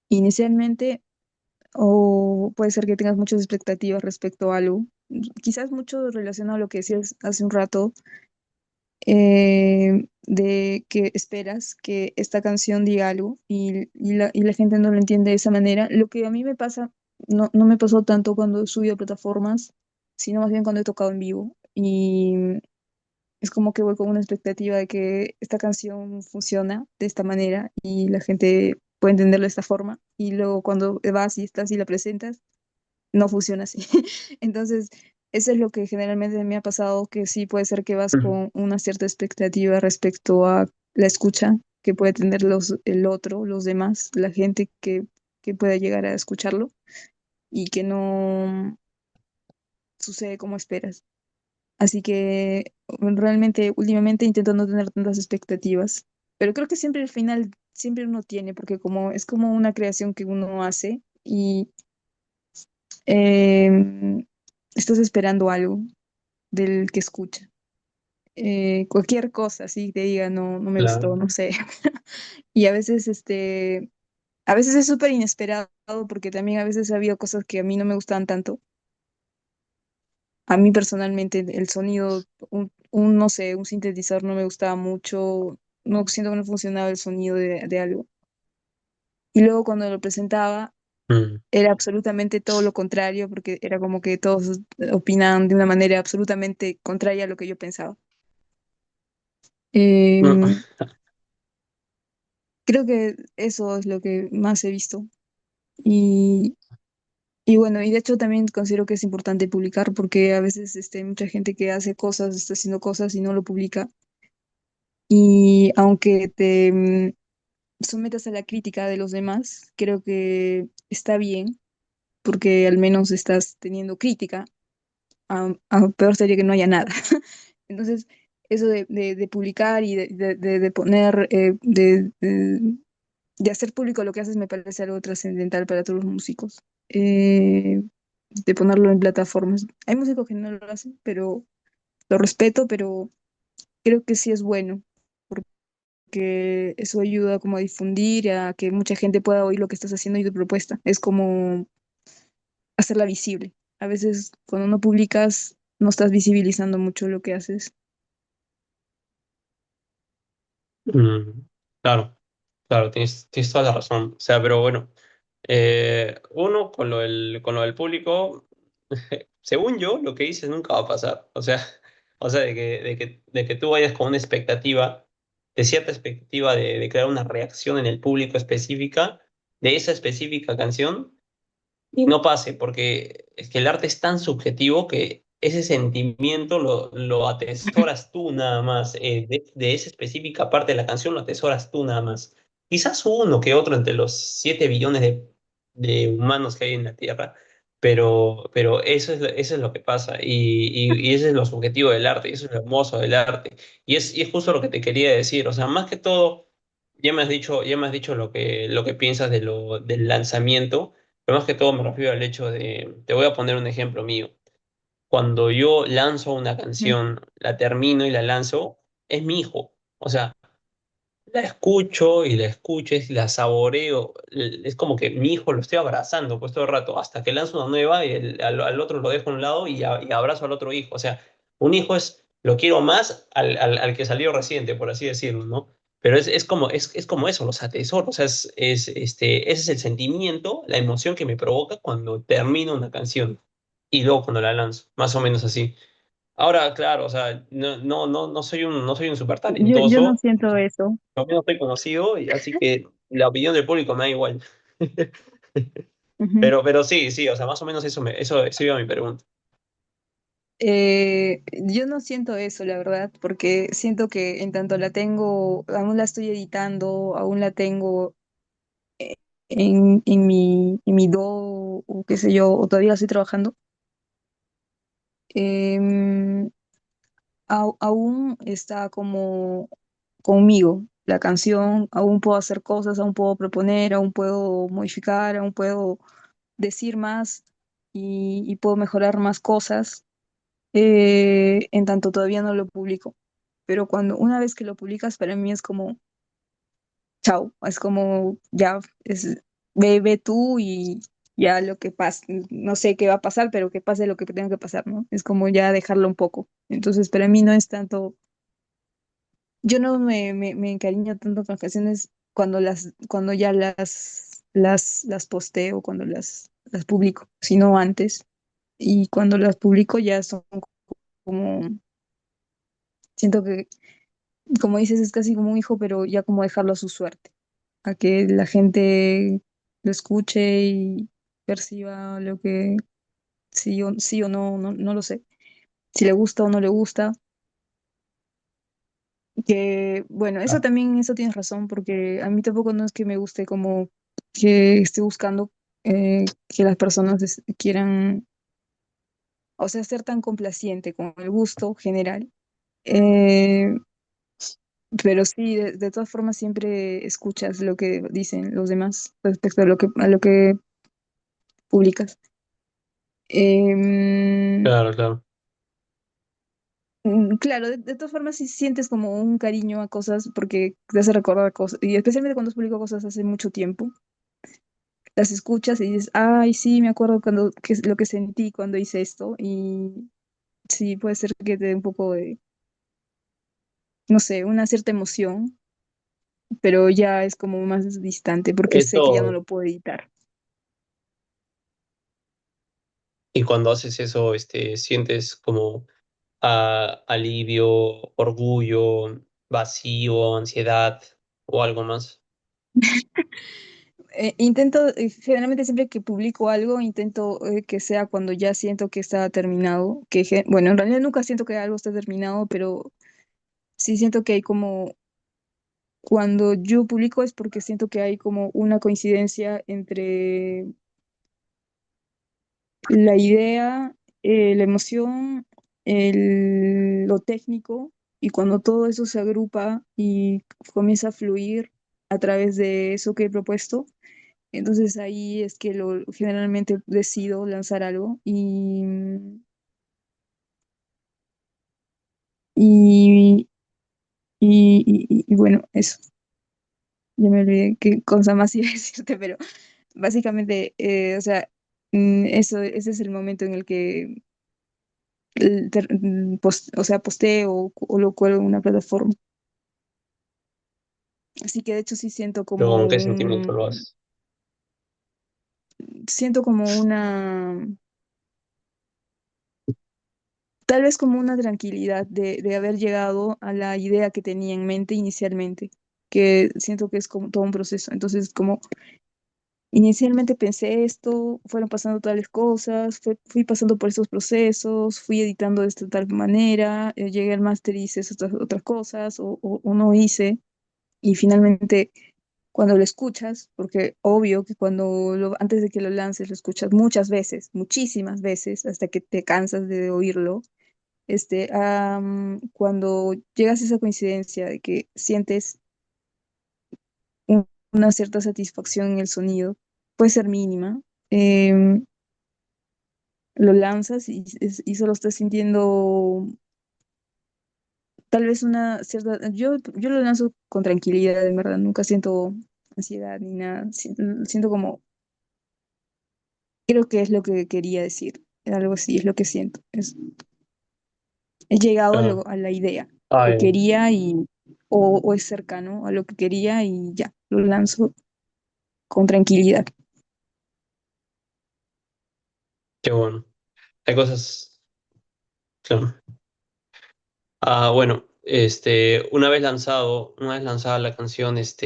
inicialmente, o puede ser que tengas muchas expectativas respecto a algo, quizás mucho relacionado a lo que decías hace un rato, de que esperas que esta canción diga algo y la gente no lo entiende de esa manera. Lo que a mí me pasa, no me pasó tanto cuando he subido a plataformas, sino más bien cuando he tocado en vivo. Y es como que voy con una expectativa de que esta canción funciona de esta manera y la gente puede entenderlo de esta forma. Y luego cuando vas y estás y la presentas, no funciona así. Entonces, eso es lo que generalmente me ha pasado, que sí puede ser que vas Ujú. con una cierta expectativa respecto a la escucha que puede tener el otro, los demás, la gente que pueda llegar a escucharlo y que no sucede como esperas. Así que realmente últimamente intento no tener tantas expectativas, pero creo que siempre al final, siempre uno tiene, porque como es como una creación que uno hace y em, estás esperando algo del que escucha. Cualquier cosa, así te diga, no me gustó, Claro. no sé. Y a veces, a veces es súper inesperado porque también a veces ha habido cosas que a mí no me gustaban tanto. A mí personalmente el sonido, no sé, un sintetizador no me gustaba mucho, no siento que no funcionaba el sonido de algo. Y luego cuando lo presentaba Mm. era absolutamente todo lo contrario porque era como que todos opinaban de una manera absolutamente contraria a lo que yo pensaba. No. Em, Creo que eso es lo que más he visto. Y, y bueno, y de hecho también considero que es importante publicar porque a veces hay mucha gente que hace cosas, está haciendo cosas y no lo publica. Y aunque te sometas a la crítica de los demás, creo que está bien porque al menos estás teniendo crítica, a peor sería que no haya nada. Entonces, eso de publicar y de poner, de hacer público lo que haces me parece algo trascendental para todos los músicos. De ponerlo en plataformas. Hay músicos que no lo hacen, pero lo respeto, pero creo que sí es bueno, porque eso ayuda como a difundir, a que mucha gente pueda oír lo que estás haciendo y tu propuesta. Es como hacerla visible. A veces cuando no publicas, no estás visibilizando mucho lo que haces. Mm. Claro, claro, tienes toda la razón. O sea, pero bueno, uno, con lo del público, según yo, lo que dices nunca va a pasar. O sea, de que tú vayas con una expectativa, de cierta expectativa de crear una reacción en el público específica de esa específica canción y no pase, porque es que el arte es tan subjetivo que ese sentimiento lo atesoras tú nada más, de esa específica parte de la canción lo atesoras tú nada más. Quizás uno que otro entre los 7 billones de humanos que hay en la Tierra, pero eso es lo que pasa y ese es lo subjetivo del arte, y eso es lo hermoso del arte. Y es justo lo que te quería decir, o sea, más que todo, ya me has dicho lo que piensas del lanzamiento. Pero más que todo me refiero al hecho te voy a poner un ejemplo mío. Cuando yo lanzo una Ujú. canción, la termino y la lanzo, es mi hijo. O sea, La escucho y la escucho y la saboreo. Es como que mi hijo lo estoy abrazando pues todo el rato, hasta que lanzo una nueva y al otro lo dejo a un lado y abrazo al otro hijo. O sea, un hijo es, lo quiero más al que salió reciente, por así decirlo, ¿no? Pero es como eso, los atesoro. O sea, ese es el sentimiento, la emoción que me provoca cuando termino una canción y luego cuando la lanzo, más o menos así. Ahora, claro, o sea, no soy un súper Yo no talentoso, siento eso. yo no estoy conocido, y así que la opinión del público me da igual. Ujú. Pero sí, sí, o sea, más o menos eso iba mi pregunta. Yo no siento eso, la verdad, porque siento que en tanto la tengo, aún la estoy editando, aún la tengo en mi do, o qué sé yo, o todavía la estoy trabajando, em, aún está como conmigo la canción, aún puedo hacer cosas, aún puedo proponer, aún puedo modificar, aún puedo decir más y puedo mejorar más cosas, en tanto todavía no lo publico. Pero cuando una vez que lo publicas, para mí es como, chao, es como, ya, ve tú y ya lo que pasa, no sé qué va a pasar, pero que pase lo que tenga que pasar, ¿no? Es como ya dejarlo un poco. Entonces, para mí no es tanto, yo no me encariño tanto con las canciones cuando ya las posteo, cuando las publico, sino antes. Y cuando las publico ya son como, siento que, como dices, es casi como un hijo, pero ya como dejarlo a su suerte, a que la gente lo escuche y perciba lo que sí o no, no lo sé, si le gusta o no le gusta. Que bueno, eso Ah, también, eso tienes razón, porque a mí tampoco no es que me guste como que esté buscando que las personas quieran, o sea, ser tan complaciente con el gusto general. Eh, pero sí, de todas formas siempre escuchas lo que dicen los demás respecto a lo que publicas. Em, claro, claro. claro, de todas formas sí sientes como un cariño a cosas porque te hace recordar cosas, y especialmente cuando has publicado cosas hace mucho tiempo, las escuchas y dices, ay, sí, me acuerdo cuando, qué es lo que sentí cuando hice esto, y sí, puede ser que te dé un poco de, no sé, una cierta emoción, pero ya es como más distante porque sé que ya no Esto, lo puedo editar. y cuando haces eso, sientes como alivio, orgullo, vacío, ansiedad o algo más. Intento, generalmente siempre que publico algo, intento que sea cuando ya siento que está terminado, bueno, en realidad nunca siento que algo está terminado, pero sí siento que hay como, cuando yo publico es porque siento que hay como una coincidencia entre la idea, la emoción, lo técnico, y cuando todo eso se agrupa y comienza a fluir a través de eso que he propuesto. Entonces ahí es que generalmente decido lanzar algo y, y bueno, eso. Ya me olvidé qué cosa más iba a decirte, pero básicamente, o sea, eso, ese es el momento en el que o sea, posteo o lo cuelgo en una plataforma. Así que de hecho sí Luego, ¿con qué sentimiento lo haces? siento como una, tal vez como una tranquilidad de haber llegado a la idea que tenía en mente inicialmente, que siento que es como todo un proceso. Entonces, como inicialmente pensé esto, fueron pasando tales cosas, fui pasando por estos procesos, fui editando de esta tal manera, llegué al máster y hice otras cosas, o no hice, y finalmente cuando lo escuchas, porque obvio que antes de que lo lances lo escuchas muchas veces, muchísimas veces, hasta que te cansas de oírlo. Cuando llegas a esa coincidencia de que sientes una cierta satisfacción en el sonido, puede ser mínima, em, lo lanzas y solo estás sintiendo tal vez una cierta, yo lo lanzo con tranquilidad, en verdad, nunca siento ansiedad ni nada, siento como, creo que es lo que quería decir, algo así, es lo que siento, he llegado Claro. a la idea que Ay, quería o es cercano a lo que quería y ya, lo lanzo con tranquilidad. qué bueno. Hay cosas, claro. Bueno, una vez lanzada la canción, es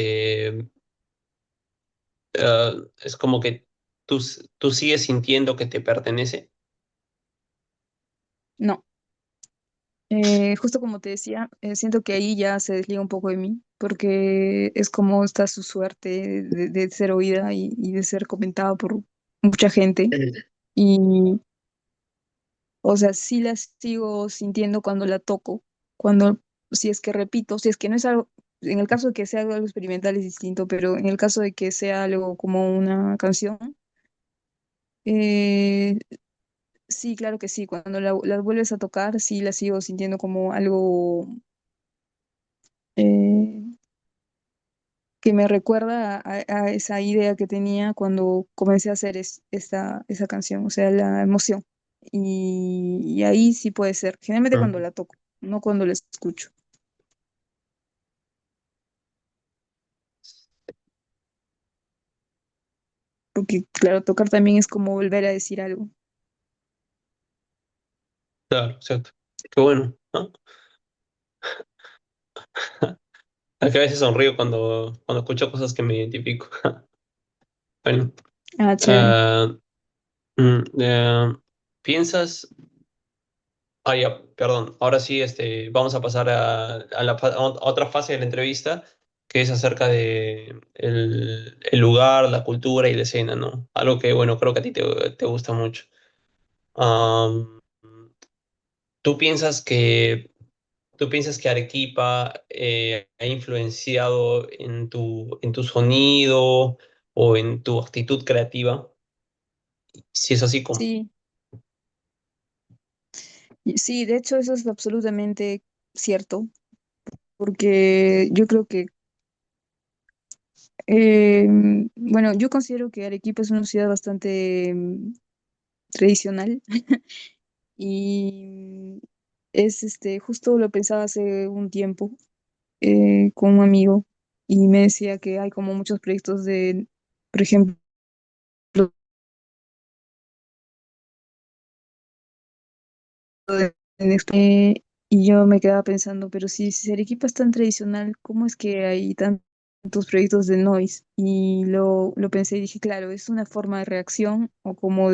como que tú sigues sintiendo que te pertenece. No, justo como te decía, siento que ahí ya se desliga un poco de mí, porque es como está su suerte de ser oída y de ser comentada por mucha gente. Y, o sea, sí la sigo sintiendo cuando la toco, cuando, si es que repito, si es que no es algo, en el caso de que sea algo experimental es distinto, pero en el caso de que sea algo como una canción, eh, sí, claro que sí, cuando la vuelves a tocar, sí la sigo sintiendo como algo eh, que me recuerda a esa idea que tenía cuando comencé a hacer esa canción, o sea, la emoción. Y ahí sí puede ser, generalmente cuando Mm, la toco, no cuando la escucho, porque claro, tocar también es como volver a decir algo. claro, exacto. Qué bueno, ¿no? Es que a veces sonrío cuando escucho cosas que me identifico. Bueno, Ah, chévere. ah, ¿piensas? Ya, perdón. Ahora sí, vamos a pasar a otra fase de la entrevista, que es acerca de el lugar, la cultura y la escena, ¿no? Algo que, bueno, creo que a ti te gusta mucho. Am, ¿tú piensas que, tú piensas que Arequipa ha influenciado en tu sonido o en tu actitud creativa? Si es así, ¿cómo? Sí, sí, de hecho eso es absolutamente cierto, porque yo creo que, bueno, yo considero que Arequipa es una ciudad bastante tradicional y es justo lo pensaba hace un tiempo con un amigo y me decía que hay como muchos proyectos de, por ejemplo, y yo me quedaba pensando, pero si Arequipa es tan tradicional, ¿cómo es que hay tantos proyectos de noise? Y lo pensé y dije, claro, es una forma de reacción o como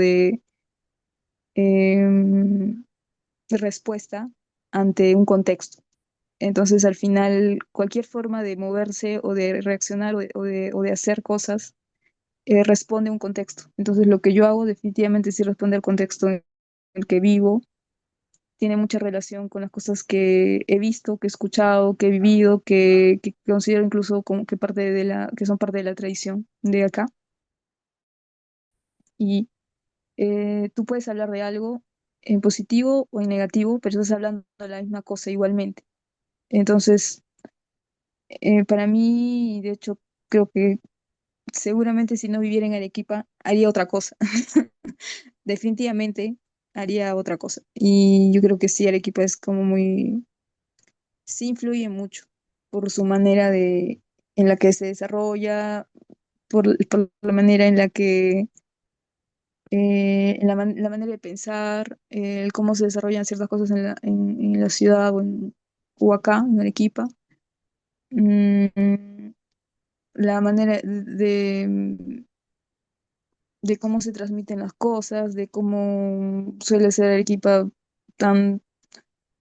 em, de respuesta ante un contexto. Entonces, al final, cualquier forma de moverse o de reaccionar o de hacer cosas responde a un contexto. Entonces, lo que yo hago definitivamente sí responde al contexto en el que vivo. Tiene mucha relación con las cosas que he visto, que he escuchado, que he vivido, que considero incluso como que que son parte de la tradición de acá. Y tú puedes hablar de algo en positivo o en negativo, pero estás hablando de la misma cosa igualmente. Entonces, para mí, de hecho, creo que seguramente si no viviera en Arequipa, haría otra cosa. Definitivamente haría otra cosa. Y yo creo que sí, Arequipa es como muy, sí influye mucho por su manera en la que se desarrolla, por la manera en la que, la manera de pensar, el cómo se desarrollan ciertas cosas en la ciudad o acá, en Arequipa. Mm, la manera de cómo se transmiten las cosas, de cómo suele ser Arequipa tan,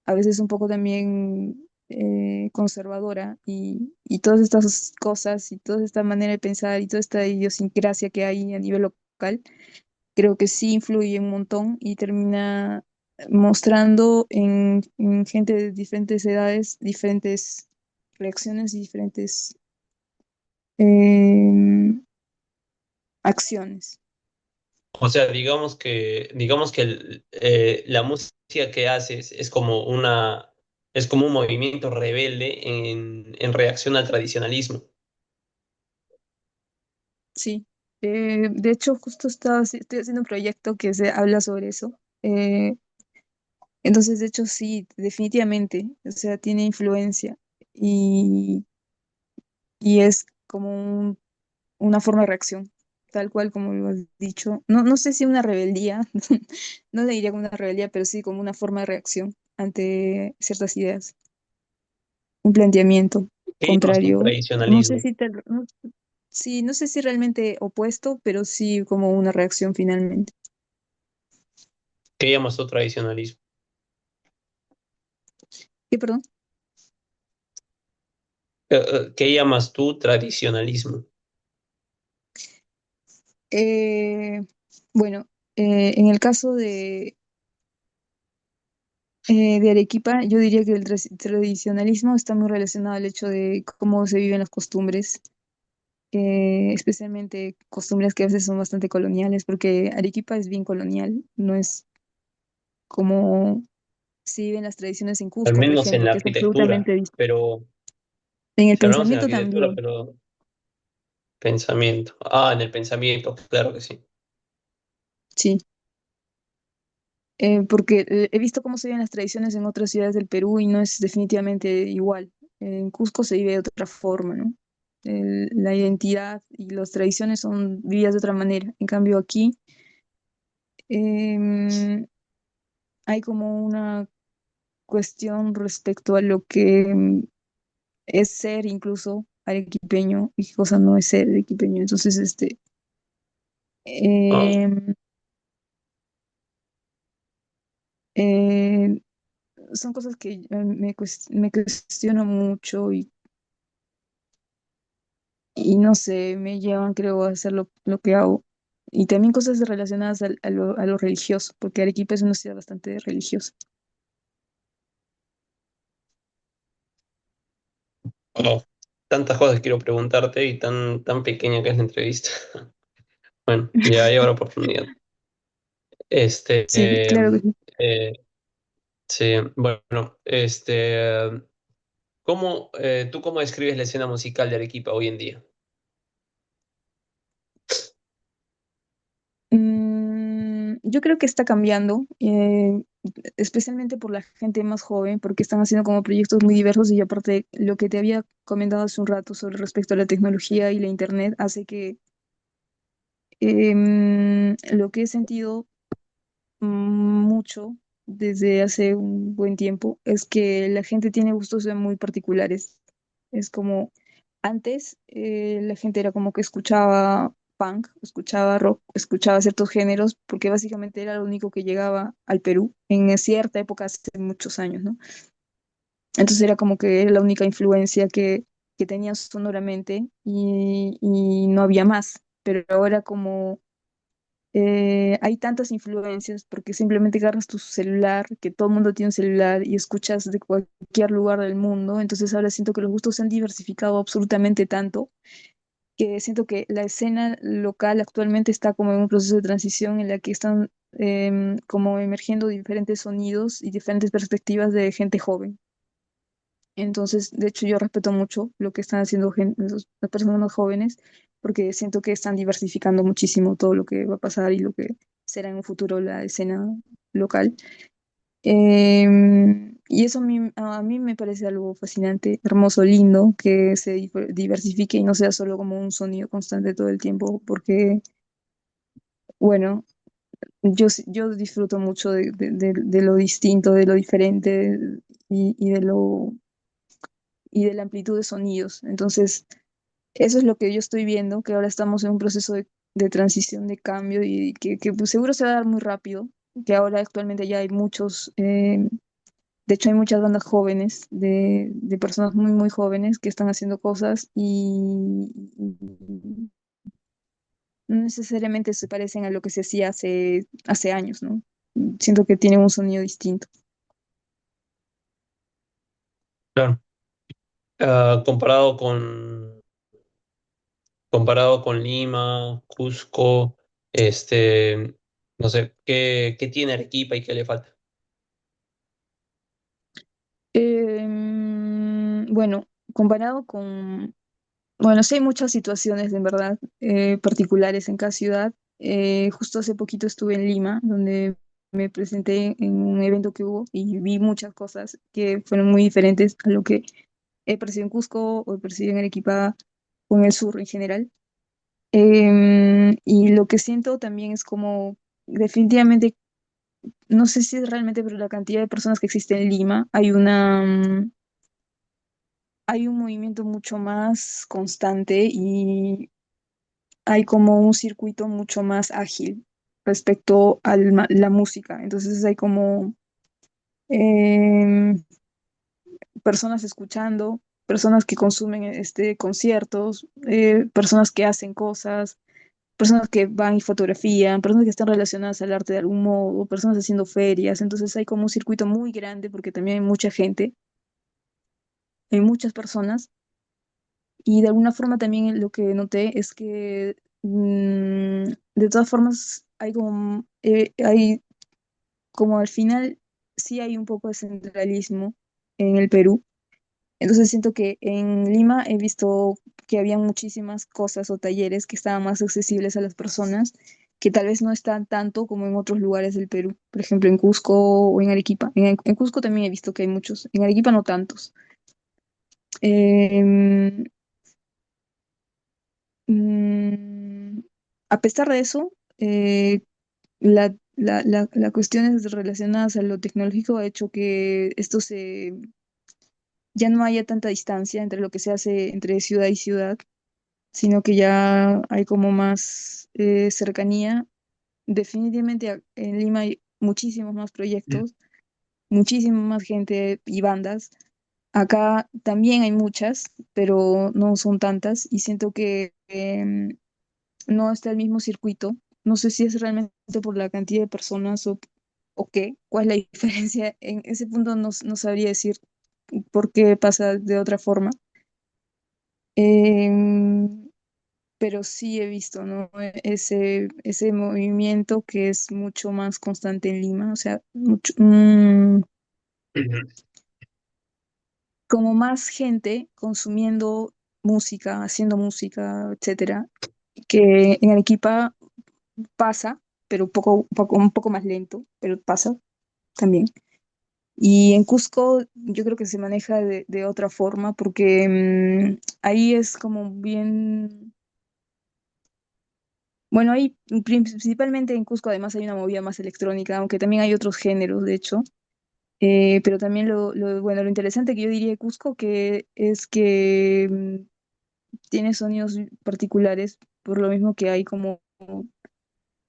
a veces un poco también conservadora y todas estas cosas y toda esta manera de pensar y toda esta idiosincrasia que hay a nivel local, creo que sí influye un montón y termina mostrando en gente de diferentes edades, diferentes reacciones y diferentes em, acciones. O sea, digamos que la música que haces es como una Es como un movimiento rebelde en reacción al tradicionalismo. Sí. De hecho, justo estoy haciendo un proyecto que se habla sobre eso. Entonces, de hecho, sí, definitivamente, o sea, tiene influencia y, y es como una forma de reacción, tal cual como lo has dicho. No, no sé si una rebeldía, no le diría como una rebeldía, pero sí como una forma de reacción ante ciertas ideas, un planteamiento ¿Qué llamas tu contrario. No sé tradicionalismo? si sí, no sé si realmente opuesto, pero sí como una reacción finalmente. ¿Qué llamas tu tradicionalismo? ¿Qué, perdón? ¿Qué llamas tu tradicionalismo? Eh, bueno, en el caso de Arequipa, yo diría que el tradicionalismo está muy relacionado al hecho de cómo se viven las costumbres, especialmente costumbres que a veces son bastante coloniales, porque Arequipa es bien colonial, no es como se viven las tradiciones en Al Cusco, por menos en ejemplo, la que es arquitectura, absolutamente distinto. pero En el si hablamos en la pensamiento arquitectura, también, pero pensamiento. Ah, en el pensamiento, claro que sí. sí. Porque he visto cómo se viven las tradiciones en otras ciudades del Perú y no es definitivamente igual. En Cusco se vive de otra forma, ¿no? La identidad y las tradiciones son vividas de otra manera. En cambio, aquí em, hay como una cuestión respecto a lo que es ser incluso arequipeño y qué cosa no es ser arequipeño. Entonces, Ah, em, eh, son cosas que me cuestiono mucho y no sé, me llevan, creo, a hacer lo que hago. Y también cosas relacionadas a lo religioso, porque Arequipa es una ciudad bastante religiosa. oh, tantas cosas quiero preguntarte y tan pequeña que es la entrevista. Bueno, ya hay ahora oportunidad. Este, Sí, claro que sí. eh, sí, bueno, ¿tú cómo describes la escena musical de Arequipa hoy en día? Yo creo que está cambiando, especialmente por la gente más joven, porque están haciendo como proyectos muy diversos y aparte lo que te había comentado hace un rato sobre respecto a la tecnología y la internet hace que lo que he sentido mucho desde hace un buen tiempo es que la gente tiene gustos muy particulares. Es como antes la gente era como que escuchaba punk, escuchaba rock, escuchaba ciertos géneros, porque básicamente era lo único que llegaba al Perú en cierta época hace muchos años, ¿no? Entonces era como que era la única influencia que tenían sonoramente y no había más. Pero ahora como hay tantas influencias porque simplemente agarras tu celular, que todo el mundo tiene un celular y escuchas de cualquier lugar del mundo. Entonces ahora siento que los gustos se han diversificado absolutamente tanto que siento que la escena local actualmente está como en un proceso de transición en la que están como emergiendo diferentes sonidos y diferentes perspectivas de gente joven. Entonces, de hecho, yo respeto mucho lo que están haciendo las personas jóvenes, porque siento que están diversificando muchísimo todo lo que va a pasar y lo que será en un futuro la escena local. Y eso a mí me parece algo fascinante, hermoso, lindo, que se diversifique y no sea solo como un sonido constante todo el tiempo, porque, bueno, yo disfruto mucho de lo distinto, de lo diferente y de la amplitud de sonidos. Entonces, eso es lo que yo estoy viendo, que ahora estamos en un proceso de transición, de cambio y que pues, seguro se va a dar muy rápido, que ahora actualmente ya hay muchos, de hecho hay muchas bandas jóvenes, de personas muy, muy jóvenes que están haciendo cosas y no necesariamente se parecen a lo que se hacía hace años, ¿no? Siento que tienen un sonido distinto. Claro. Ah, comparado con Lima, Cusco, no sé, ¿qué tiene Arequipa y qué le falta? bueno, comparado con, bueno, sí hay muchas situaciones, en verdad, particulares en cada ciudad. Justo hace poquito estuve en Lima, donde me presenté en un evento que hubo y vi muchas cosas que fueron muy diferentes a lo que he percibido en Cusco o he percibido en Arequipa o en el sur en general. Y lo que siento también es como, definitivamente, no sé si es realmente, pero la cantidad de personas que existe en Lima, hay un movimiento mucho más constante y hay como un circuito mucho más ágil respecto a la música. Entonces hay como em, personas escuchando, personas que consumen conciertos, personas que hacen cosas, personas que van y fotografían, personas que están relacionadas al arte de algún modo, personas haciendo ferias. Entonces hay como un circuito muy grande porque también hay mucha gente, hay muchas personas. Y de alguna forma también lo que noté es que de todas formas hay como al final sí hay un poco de centralismo en el Perú. Entonces siento que en Lima he visto que había muchísimas cosas o talleres que estaban más accesibles a las personas, que tal vez no están tanto como en otros lugares del Perú. Por ejemplo, en Cusco o en Arequipa. En Cusco también he visto que hay muchos, en Arequipa no tantos. Em, mm, a pesar de eso, la cuestiones relacionadas a lo tecnológico ha hecho que ya no haya tanta distancia entre lo que se hace entre ciudad y ciudad, sino que ya hay como más cercanía. Definitivamente en Lima hay muchísimos más proyectos, muchísima más gente y bandas. Acá también hay muchas, pero no son tantas y siento que no está el mismo circuito. No sé si es realmente por la cantidad de personas o qué, cuál es la diferencia. En ese punto no sabría decir por qué pasa de otra forma. Em, pero sí he visto, ¿no? Ese movimiento que es mucho más constante en Lima, o sea, como más gente consumiendo música, haciendo música, etcétera, que en Arequipa pasa, pero un poco más lento, pero pasa también. Y en Cusco yo creo que se maneja de otra forma porque ahí es como bien, bueno, ahí principalmente en Cusco además hay una movida más electrónica, aunque también hay otros géneros, de hecho. Pero también bueno, lo interesante que yo diría de Cusco que es que tiene sonidos particulares, por lo mismo que hay como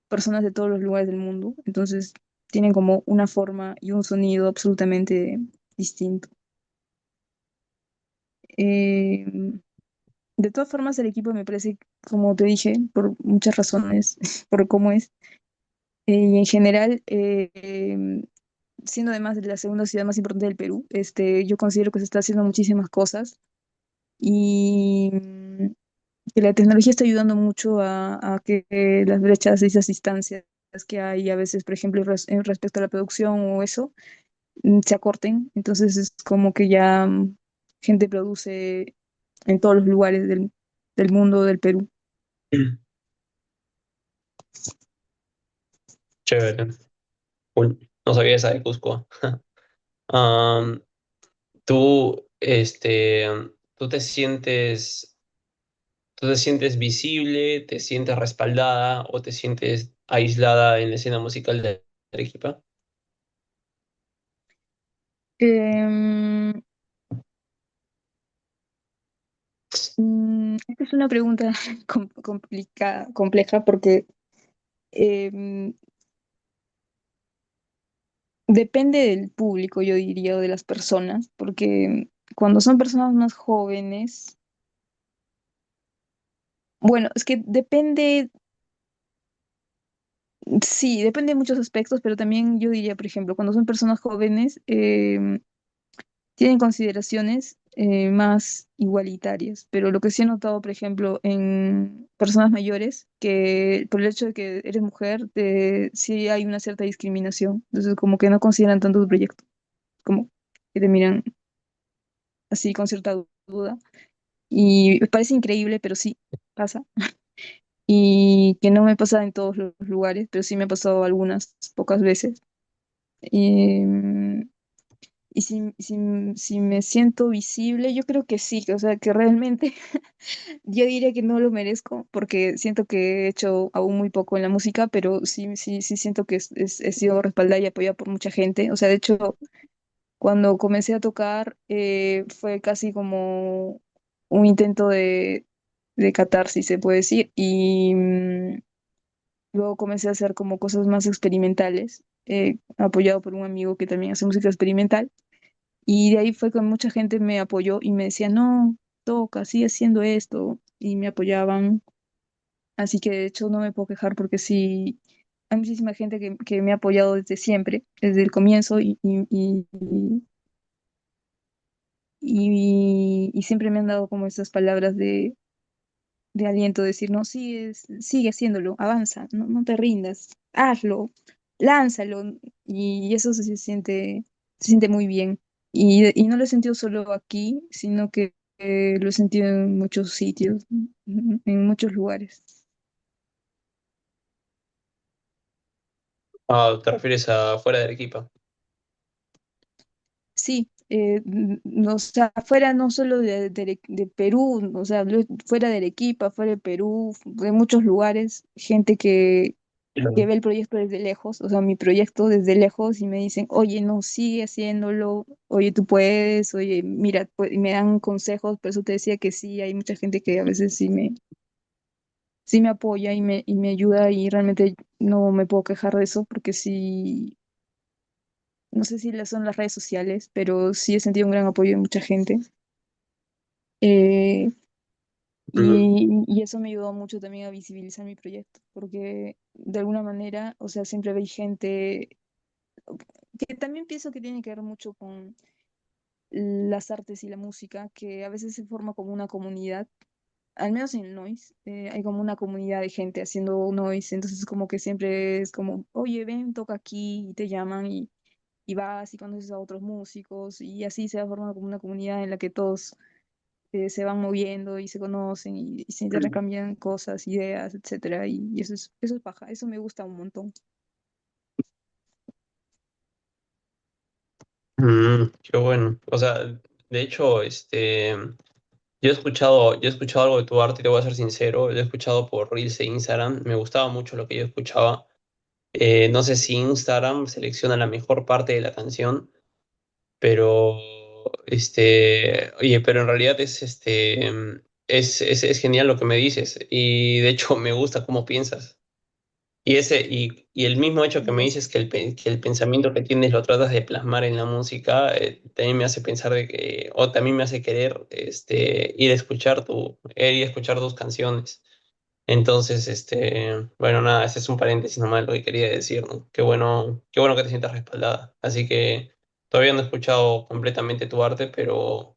personas de todos los lugares del mundo, entonces tienen como una forma y un sonido absolutamente distinto. Eh, de todas formas, el equipo me parece, como te dije, por muchas razones, por cómo es, y en general, siendo además de la segunda ciudad más importante del Perú, yo considero que se está haciendo muchísimas cosas y que la tecnología está ayudando mucho a que las brechas y esas distancias que hay a veces, por ejemplo, en respecto a la producción o eso, se acorten. Entonces es como que ya gente produce en todos los lugares del mundo del Perú. Chévere. Cool. No sabía esa de Cusco. Am, ¿tú, tú tú te sientes visible, te sientes respaldada o te sientes aislada en la escena musical de Arequipa? Em, Esta es una pregunta complicada, compleja, porque em, depende del público, yo diría, o de las personas, porque cuando son personas más jóvenes, bueno, es que depende, sí, depende de muchos aspectos, pero también yo diría, por ejemplo, cuando son personas jóvenes, tienen consideraciones más igualitarias, pero lo que sí he notado, por ejemplo, en personas mayores, que por el hecho de que eres mujer, sí hay una cierta discriminación, entonces como que no consideran tanto tu proyecto, como que te miran así con cierta duda. Y me parece increíble, pero sí pasa. Y que no me pasa en todos los lugares, pero sí me ha pasado algunas pocas veces. Em, y si me siento visible, yo creo que sí, o sea, que realmente yo diría que no lo merezco porque siento que he hecho aún muy poco en la música, pero sí siento que he sido respaldada y apoyada por mucha gente. O sea, de hecho, cuando comencé a tocar fue casi como un intento de catarsis, se puede decir, y luego comencé a hacer como cosas más experimentales, apoyado por un amigo que también hace música experimental. Y de ahí fue que mucha gente me apoyó y me decía, no, toca, sigue haciendo esto. Y me apoyaban. Así que de hecho no me puedo quejar porque sí, hay muchísima gente que me ha apoyado desde siempre, desde el comienzo y siempre me han dado como esas palabras de aliento, decir, no, sigue haciéndolo, avanza, no te rindas, hazlo, lánzalo. Y eso se siente muy bien. Y no lo he sentido solo aquí, sino que lo he sentido en muchos sitios, en muchos lugares. Ah, ¿te refieres a fuera de Arequipa? Sí, o sea, fuera no solo de Perú, o sea, fuera de Arequipa, fuera de Perú, de muchos lugares, gente que Claro. ve el proyecto desde lejos, o sea, mi proyecto desde lejos y me dicen, oye, no, sigue haciéndolo, oye, tú puedes, oye, mira, y me dan consejos, por eso te decía que sí, hay mucha gente que a veces sí me apoya y me ayuda y realmente no me puedo quejar de eso porque sí, no sé si son las redes sociales, pero sí he sentido un gran apoyo de mucha gente. Eh, Mm, y eso me ayudó mucho también a visibilizar mi proyecto, porque de alguna manera, o sea, siempre hay gente que también pienso que tiene que ver mucho con las artes y la música, que a veces se forma como una comunidad, al menos en el noise, hay como una comunidad de gente haciendo noise, entonces como que siempre es como, oye, ven, toca aquí, y te llaman y vas y conoces a otros músicos, y así se va formando como una comunidad en la que todos se van moviendo y se conocen y se intercambian cosas, ideas, etcétera, y eso es paja, eso me gusta un montón. qué bueno. O sea, de hecho, yo he escuchado algo de tu arte, te voy a ser sincero, lo he escuchado por Reels e Instagram, me gustaba mucho lo que yo escuchaba. No sé si Instagram selecciona la mejor parte de la canción, pero oye, pero en realidad es genial lo que me dices y de hecho me gusta cómo piensas. Y el mismo hecho que me dices Gracias. que el pensamiento que tienes lo tratas de plasmar en la música, también me hace pensar de que, o también me hace querer ir a escuchar tus canciones. Entonces, bueno, nada, ese es un paréntesis nomás lo que quería decir, ¿no? Qué bueno que te sientas respaldada. Así que todavía no he escuchado completamente tu arte, pero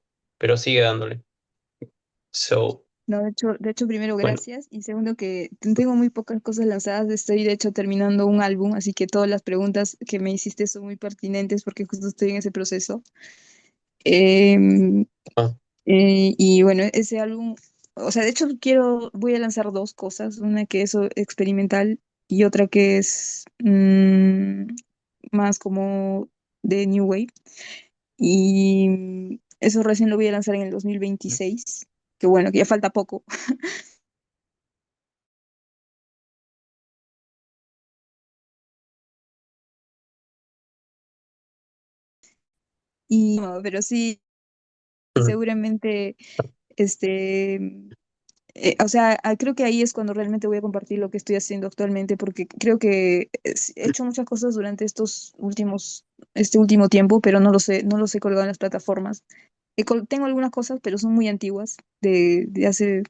sigue dándole. So, No, de hecho, primero, bueno, gracias. Y segundo, que tengo muy pocas cosas lanzadas. Estoy, de hecho, terminando un álbum, así que todas las preguntas que me hiciste son muy pertinentes porque justo estoy en ese proceso. Em, ah, y bueno, ese álbum, o sea, de hecho, voy a lanzar dos cosas. Una que es experimental y otra que es más como de New Wave. Y eso recién lo voy a lanzar en el 2026, que bueno, que ya falta poco. Y, no, pero sí, mm, seguramente, este, o sea, creo que ahí es cuando realmente voy a compartir lo que estoy haciendo actualmente, porque creo que he hecho muchas cosas durante este último tiempo, pero no los he colgado en las plataformas. Tengo algunas cosas, pero son muy antiguas, de hace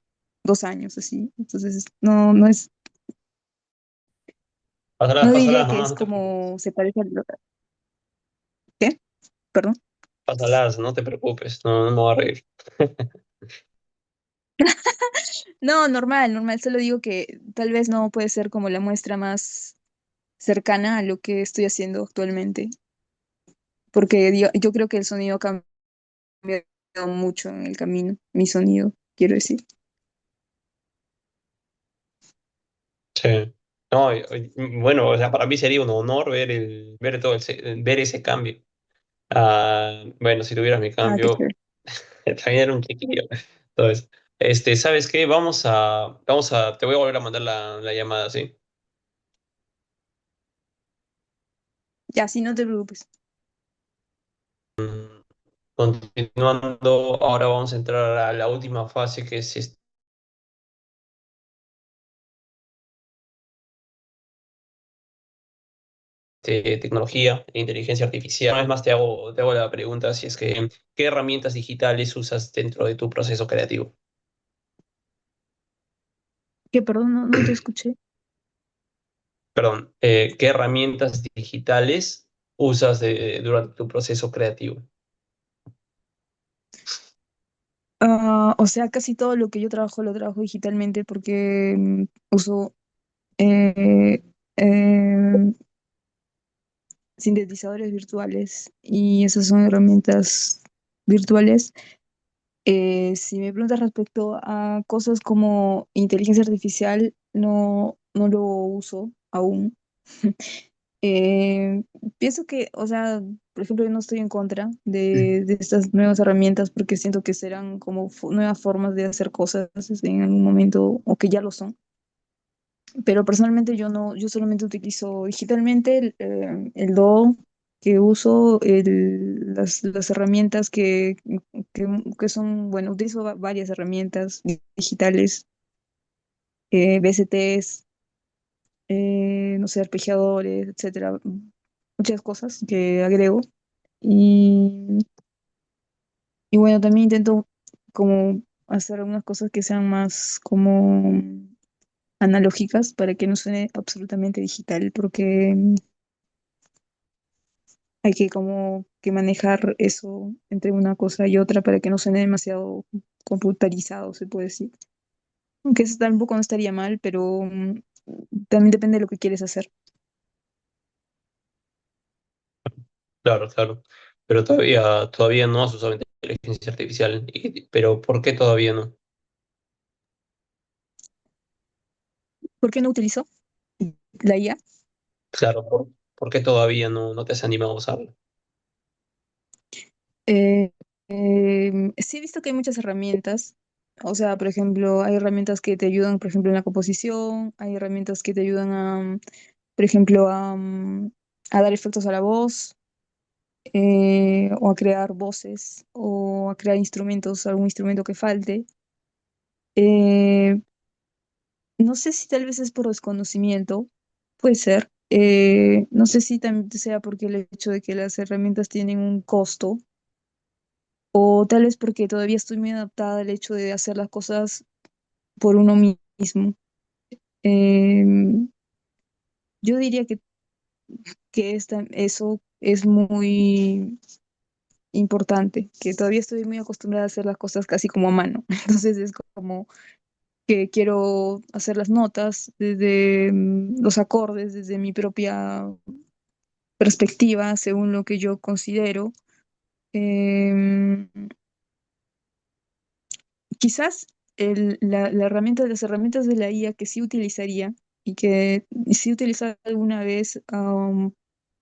2 años, así. Entonces, pásalas, no diría pásalas que nomás, es no te preocupes. como se parece a ¿qué? Perdón. Pásalas, no te preocupes, no me voy a reír. No, normal, normal. Solo digo que tal vez no puede ser como la muestra más cercana a lo que estoy haciendo actualmente, porque yo creo que el sonido ha cambiado mucho en el camino, mi sonido, quiero decir. Sí. No, bueno, o sea, para mí sería un honor ver ver ese cambio. Ah, bueno, si tuvieras mi Ah, qué cambio, chévere. también era un chiquillo. Entonces, ¿sabes qué? Te voy a volver a mandar la llamada, ¿sí? Ya, sí, no te preocupes. Continuando, ahora vamos a entrar a la última fase que es tecnología e inteligencia artificial. Una vez más te hago la pregunta si es que, ¿qué herramientas digitales usas dentro de tu proceso creativo? Que perdón, no te escuché. Perdón, ¿qué herramientas digitales usas durante tu proceso creativo? Ah, o sea, casi todo lo que yo trabajo lo trabajo digitalmente porque uso eh, em, sintetizadores virtuales y esas son herramientas virtuales. Si me preguntas respecto a cosas como inteligencia artificial, no lo uso aún. Eh, Pienso que, o sea, por ejemplo, yo no estoy en contra de estas nuevas herramientas porque siento que serán como nuevas formas de hacer cosas en algún momento o que ya lo son. Pero personalmente yo no, yo solamente utilizo digitalmente el DAW que uso, las herramientas que, que son, bueno, utilizo varias herramientas digitales, VSTs, no sé, arpegiadores, etcétera, muchas cosas que agrego. Y, y bueno, también intento como hacer algunas cosas que sean más como analógicas para que no suene absolutamente digital, porque hay que como que manejar eso entre una cosa y otra para que no suene demasiado computarizado, se puede decir. Aunque eso tampoco no estaría mal, pero también depende de lo que quieres hacer. Claro, claro. Pero todavía no has usado inteligencia artificial. Pero ¿por qué todavía no? ¿Por qué no utilizo la IA? Claro, ¿por qué todavía no te has animado a usarlo? Sí he visto que hay muchas herramientas. O sea, por ejemplo, hay herramientas que te ayudan, por ejemplo, en la composición, hay herramientas que te ayudan a, por ejemplo, a dar efectos a la voz, o a crear voces, o a crear instrumentos, algún instrumento que falte. Eh, no sé si tal vez es por desconocimiento, puede ser. No sé si también sea porque el hecho de que las herramientas tienen un costo, o tal vez porque todavía estoy muy adaptada al hecho de hacer las cosas por uno mismo. Em, yo diría que eso es muy importante, que todavía estoy muy acostumbrada a hacer las cosas casi como a mano. Entonces es como que quiero hacer las notas desde los acordes, desde mi propia perspectiva, según lo que yo considero. Em, Quizás las herramientas de la IA que sí utilizaría y que sí he utilizado alguna vez,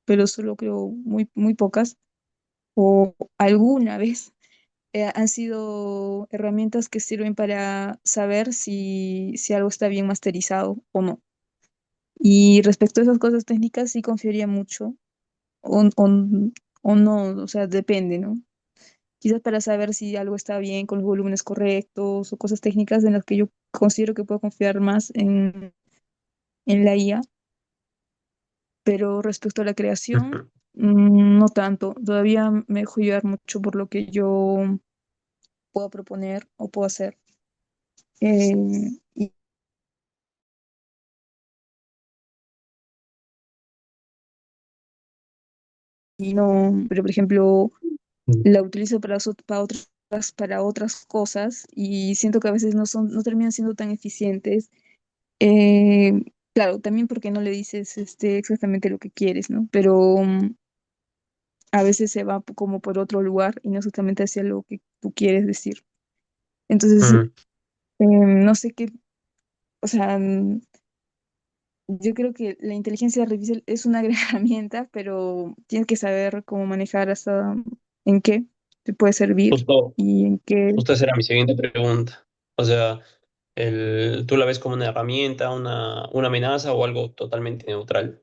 pero solo creo muy pocas, o alguna vez, han sido herramientas que sirven para saber si algo está bien masterizado o no. Y respecto a esas cosas técnicas, sí confiaría mucho, o no, o sea, depende, ¿no? Quizás para saber si algo está bien con los volúmenes correctos o cosas técnicas en las que yo considero que puedo confiar más en la IA, pero respecto a la creación, Ujú. no tanto. Todavía me dejo llevar mucho por lo que yo puedo proponer o puedo hacer. Y y no, pero por ejemplo, la utilizo para otras cosas y siento que a veces no terminan siendo tan eficientes. Claro, también porque no le dices exactamente lo que quieres, ¿no? Pero a veces se va como por otro lugar y no exactamente hacia lo que tú quieres decir. Entonces, Mm, no sé qué, o sea, yo creo que la inteligencia artificial es una gran herramienta, pero tienes que saber cómo manejar hasta en qué te puede servir justo, y en qué. justo esa era mi siguiente pregunta. O sea, ¿tú la ves como una herramienta, una amenaza o algo totalmente neutral?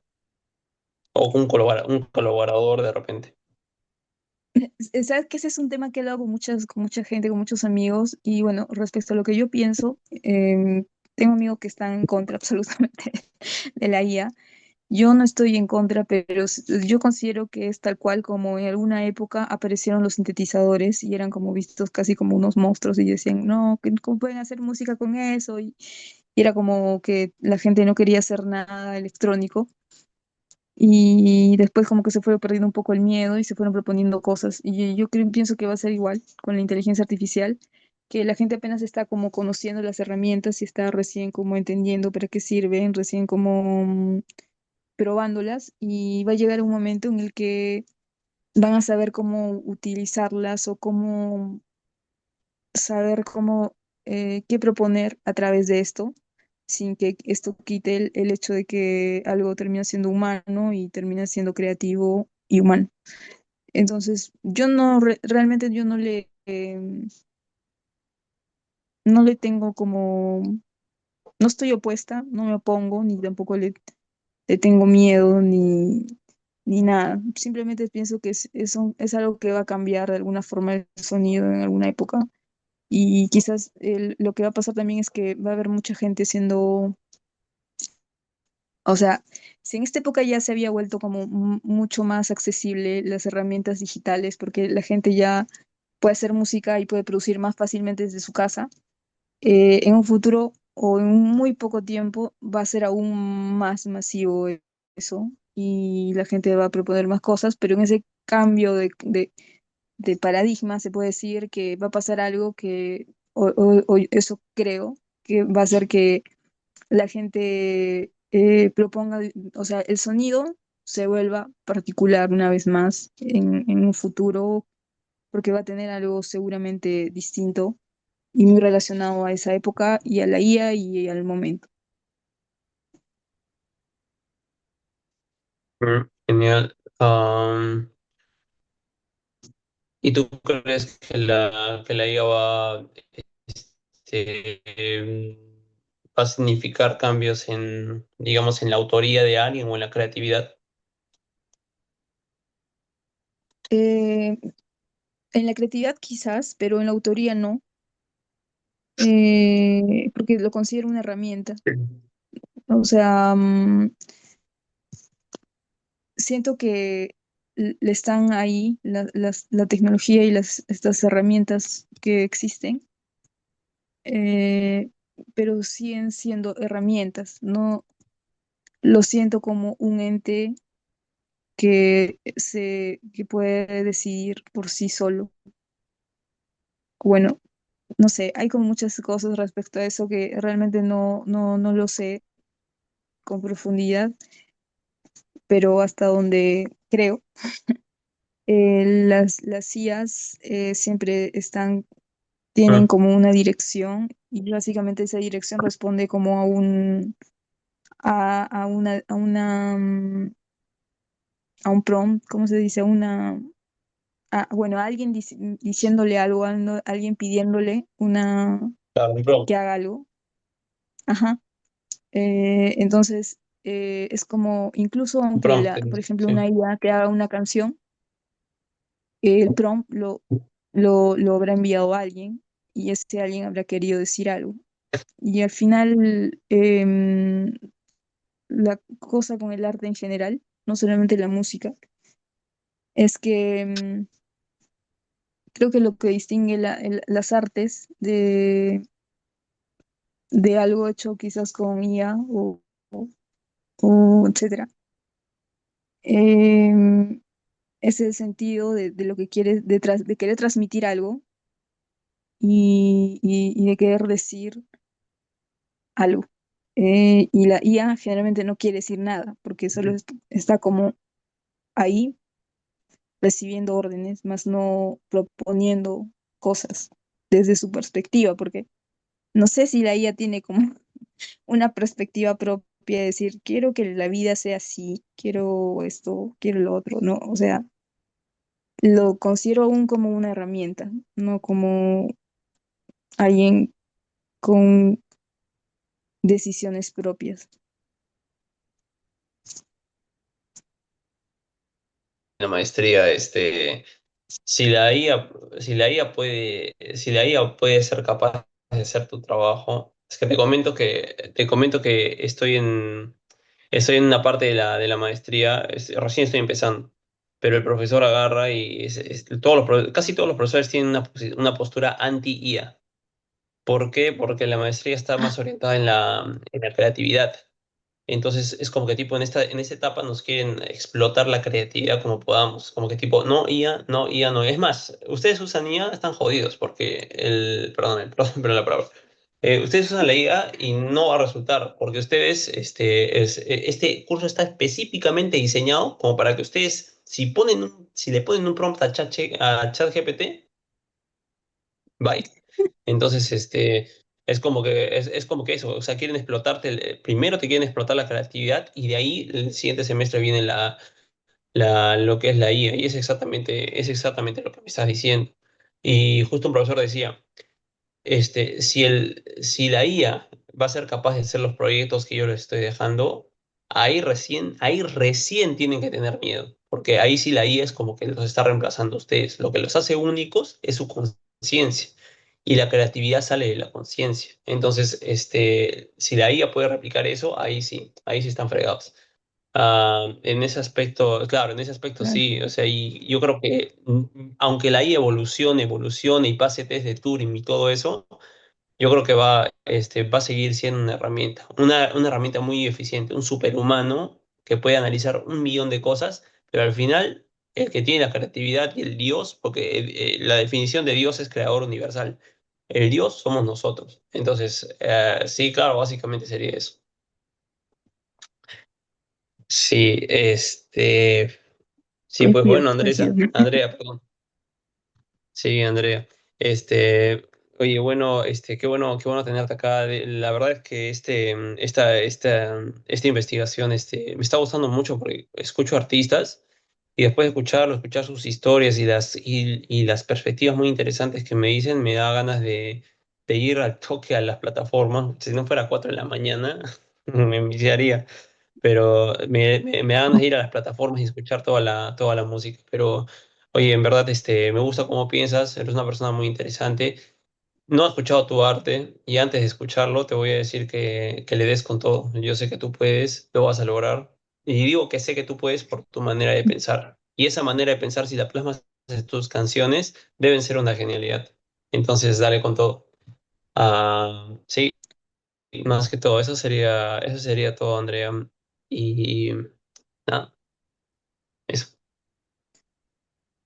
O un colaborador de repente. Sabes que ese es un tema que he hablado con mucha gente, con muchos amigos, y bueno, respecto a lo que yo pienso, tengo amigos que están en contra absolutamente de la IA. Yo no estoy en contra, pero yo considero que es tal cual como en alguna época aparecieron los sintetizadores y eran como vistos casi como unos monstruos y decían, no, ¿cómo pueden hacer música con eso? Y era como que la gente no quería hacer nada electrónico. Y después como que se fue perdiendo un poco el miedo y se fueron proponiendo cosas. Y yo pienso que va a ser igual con la inteligencia artificial, que la gente apenas está como conociendo las herramientas y está recién como entendiendo para qué sirven, recién como probándolas y va a llegar un momento en el que van a saber cómo utilizarlas o cómo saber cómo qué proponer a través de esto, sin que esto quite el hecho de que algo termina siendo humano y termina siendo creativo y humano. Entonces, yo no, realmente yo no le tengo como, no estoy opuesta, no me opongo, ni tampoco le tengo miedo, ni nada. Simplemente pienso que es algo que va a cambiar de alguna forma el sonido en alguna época. Y quizás lo que va a pasar también es que va a haber mucha gente siendo, o sea, si en esta época ya se había vuelto como mucho más accesible las herramientas digitales, porque la gente ya puede hacer música y puede producir más fácilmente desde su casa, en un futuro o en muy poco tiempo va a ser aún más masivo eso y la gente va a proponer más cosas, pero en ese cambio de paradigma se puede decir que va a pasar algo que, o eso creo, que va a hacer que la gente proponga, o sea, el sonido se vuelva particular una vez más en un futuro, porque va a tener algo seguramente distinto y muy relacionado a esa época y a la IA y al momento. Genial. ¿Y tú crees que la IA va a significar cambios en, digamos, en la autoría de alguien o en la creatividad? Eh, en la creatividad quizás, pero en la autoría no, porque lo considero una herramienta. O sea, siento que le están ahí la tecnología y estas herramientas que existen, eh, pero siguen siendo herramientas. No lo siento como un ente que puede decidir por sí solo. Bueno, no sé, hay como muchas cosas respecto a eso que realmente no lo sé con profundidad, pero hasta donde creo, las IAs siempre tienen Mm, como una dirección y básicamente esa dirección responde como a un prompt, ¿cómo se dice? Bueno, a alguien diciéndole algo, a alguien pidiéndole claro, un prompt, que haga algo. Ajá. Entonces, es como, incluso un aunque prompt, por ejemplo, sí. una IA te haga una canción, el prompt lo habrá enviado a alguien y ese alguien habrá querido decir algo. Y al final, la cosa con el arte en general, no solamente la música, es que creo que lo que distingue las artes de algo hecho quizás con IA o, o etcétera, em, es el sentido de lo que quieres, de querer transmitir algo y de querer decir algo. Y la IA generalmente no quiere decir nada, porque solo está como ahí recibiendo órdenes, más no proponiendo cosas desde su perspectiva, porque no sé si la IA tiene como una perspectiva propia de decir, quiero que la vida sea así, quiero esto, quiero lo otro, ¿no? O sea, lo considero aún como una herramienta, no como alguien con decisiones propias. La maestría, si la IA, si la IA puede ser capaz de hacer tu trabajo, es que te comento que estoy en una parte de la maestría, recién estoy empezando, pero el profesor agarra y casi todos los profesores tienen una postura anti-IA. ¿Por qué? Porque la maestría está más orientada en la creatividad. Entonces es como que tipo en esta etapa nos quieren explotar la creatividad como podamos, como que tipo, no IA, no IA, no. Es más, ustedes usan IA, están jodidos porque perdón, pero la palabra. Ustedes usan la IA y no va a resultar, porque ustedes, este curso está específicamente diseñado como para que ustedes, si le ponen un prompt a ChatGPT, bye. Entonces, es como que eso, o sea, quieren explotarte, primero te quieren explotar la creatividad y de ahí el siguiente semestre viene lo que es la IA y es exactamente lo que me estás diciendo. Y justo un profesor decía, si la IA va a ser capaz de hacer los proyectos que yo les estoy dejando, ahí recién tienen que tener miedo, porque ahí sí la IA es como que los está reemplazando a ustedes. Lo que los hace únicos es su conciencia y la creatividad sale de la conciencia. Entonces, si la IA puede replicar eso, ahí sí están fregados. En ese aspecto, claro, en ese aspecto Claro. sí, o sea, y yo creo que aunque la IA evolucione y pase test de Turing y todo eso, yo creo que va a seguir siendo una herramienta muy eficiente, un superhumano que puede analizar un millón de cosas, pero al final el que tiene la creatividad y el Dios, porque la definición de Dios es creador universal, el Dios somos nosotros. Entonces, sí, claro, básicamente sería eso. Sí, sí, pues Coincido, bueno, coincido. Andrea, perdón. Sí, Andrea. Oye, bueno, qué bueno tenerte acá. La verdad es que esta investigación, me está gustando mucho porque escucho artistas y después de escuchar sus historias y las perspectivas muy interesantes que me dicen, me da ganas de ir al toque a las plataformas. Si no fuera 4 de la mañana, me enviciaría, pero me da ganas de ir a las plataformas y escuchar toda la música. Pero, oye, en verdad, me gusta cómo piensas, eres una persona muy interesante. No he escuchado tu arte y antes de escucharlo te voy a decir que le des con todo. Yo sé que tú puedes, lo vas a lograr. Y digo que sé que tú puedes por tu manera de pensar. Y esa manera de pensar, si la plasmas en tus canciones, deben ser una genialidad. Entonces, dale con todo. Sí, más que todo, eso sería todo, Andrea. Y nada, eso.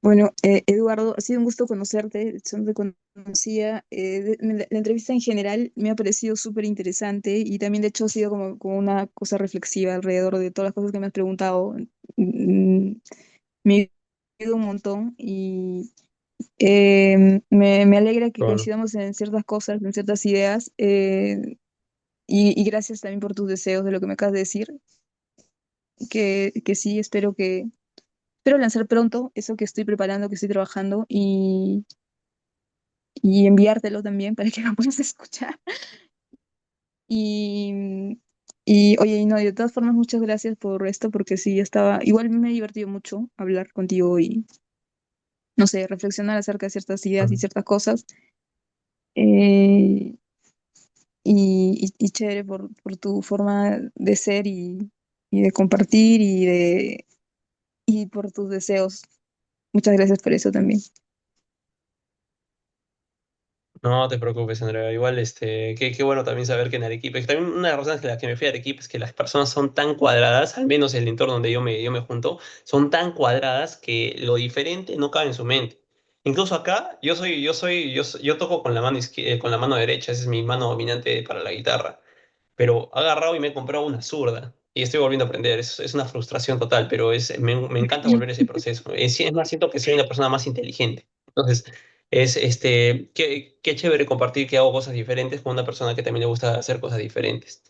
Bueno, Eduardo, ha sido un gusto conocerte, yo no te conocía. La entrevista en general me ha parecido súper interesante y también de hecho ha sido como una cosa reflexiva alrededor de todas las cosas que me has preguntado. Mm, Me ha ayudado un montón y me alegra que Bueno, coincidamos en ciertas cosas, en ciertas ideas y gracias también por tus deseos de lo que me acabas de decir, que sí, espero lanzar pronto eso que estoy preparando, que estoy trabajando y enviártelo también para que lo puedas escuchar. Y, y oye, y no, de todas formas, muchas gracias por esto, porque sí, igual me he divertido mucho hablar contigo y, no sé, reflexionar acerca de ciertas ideas y ciertas cosas. Eh, y chévere por tu forma de ser y de compartir y por tus deseos. Muchas gracias por eso también. no te preocupes, Andrea. Igual, qué bueno también saber que en Arequipa, que también una de las razones que, la que me fui a Arequipa es que las personas son tan cuadradas, al menos el entorno donde yo me junto, son tan cuadradas que lo diferente no cabe en su mente. Incluso acá, yo toco con la mano con la mano derecha, esa es mi mano dominante para la guitarra, pero he agarrado y me he comprado una zurda. y estoy volviendo a aprender. Es una frustración total, pero me encanta volver a ese proceso. Es más, siento que soy una persona más inteligente. Entonces, qué chévere compartir que hago cosas diferentes con una persona que también le gusta hacer cosas diferentes.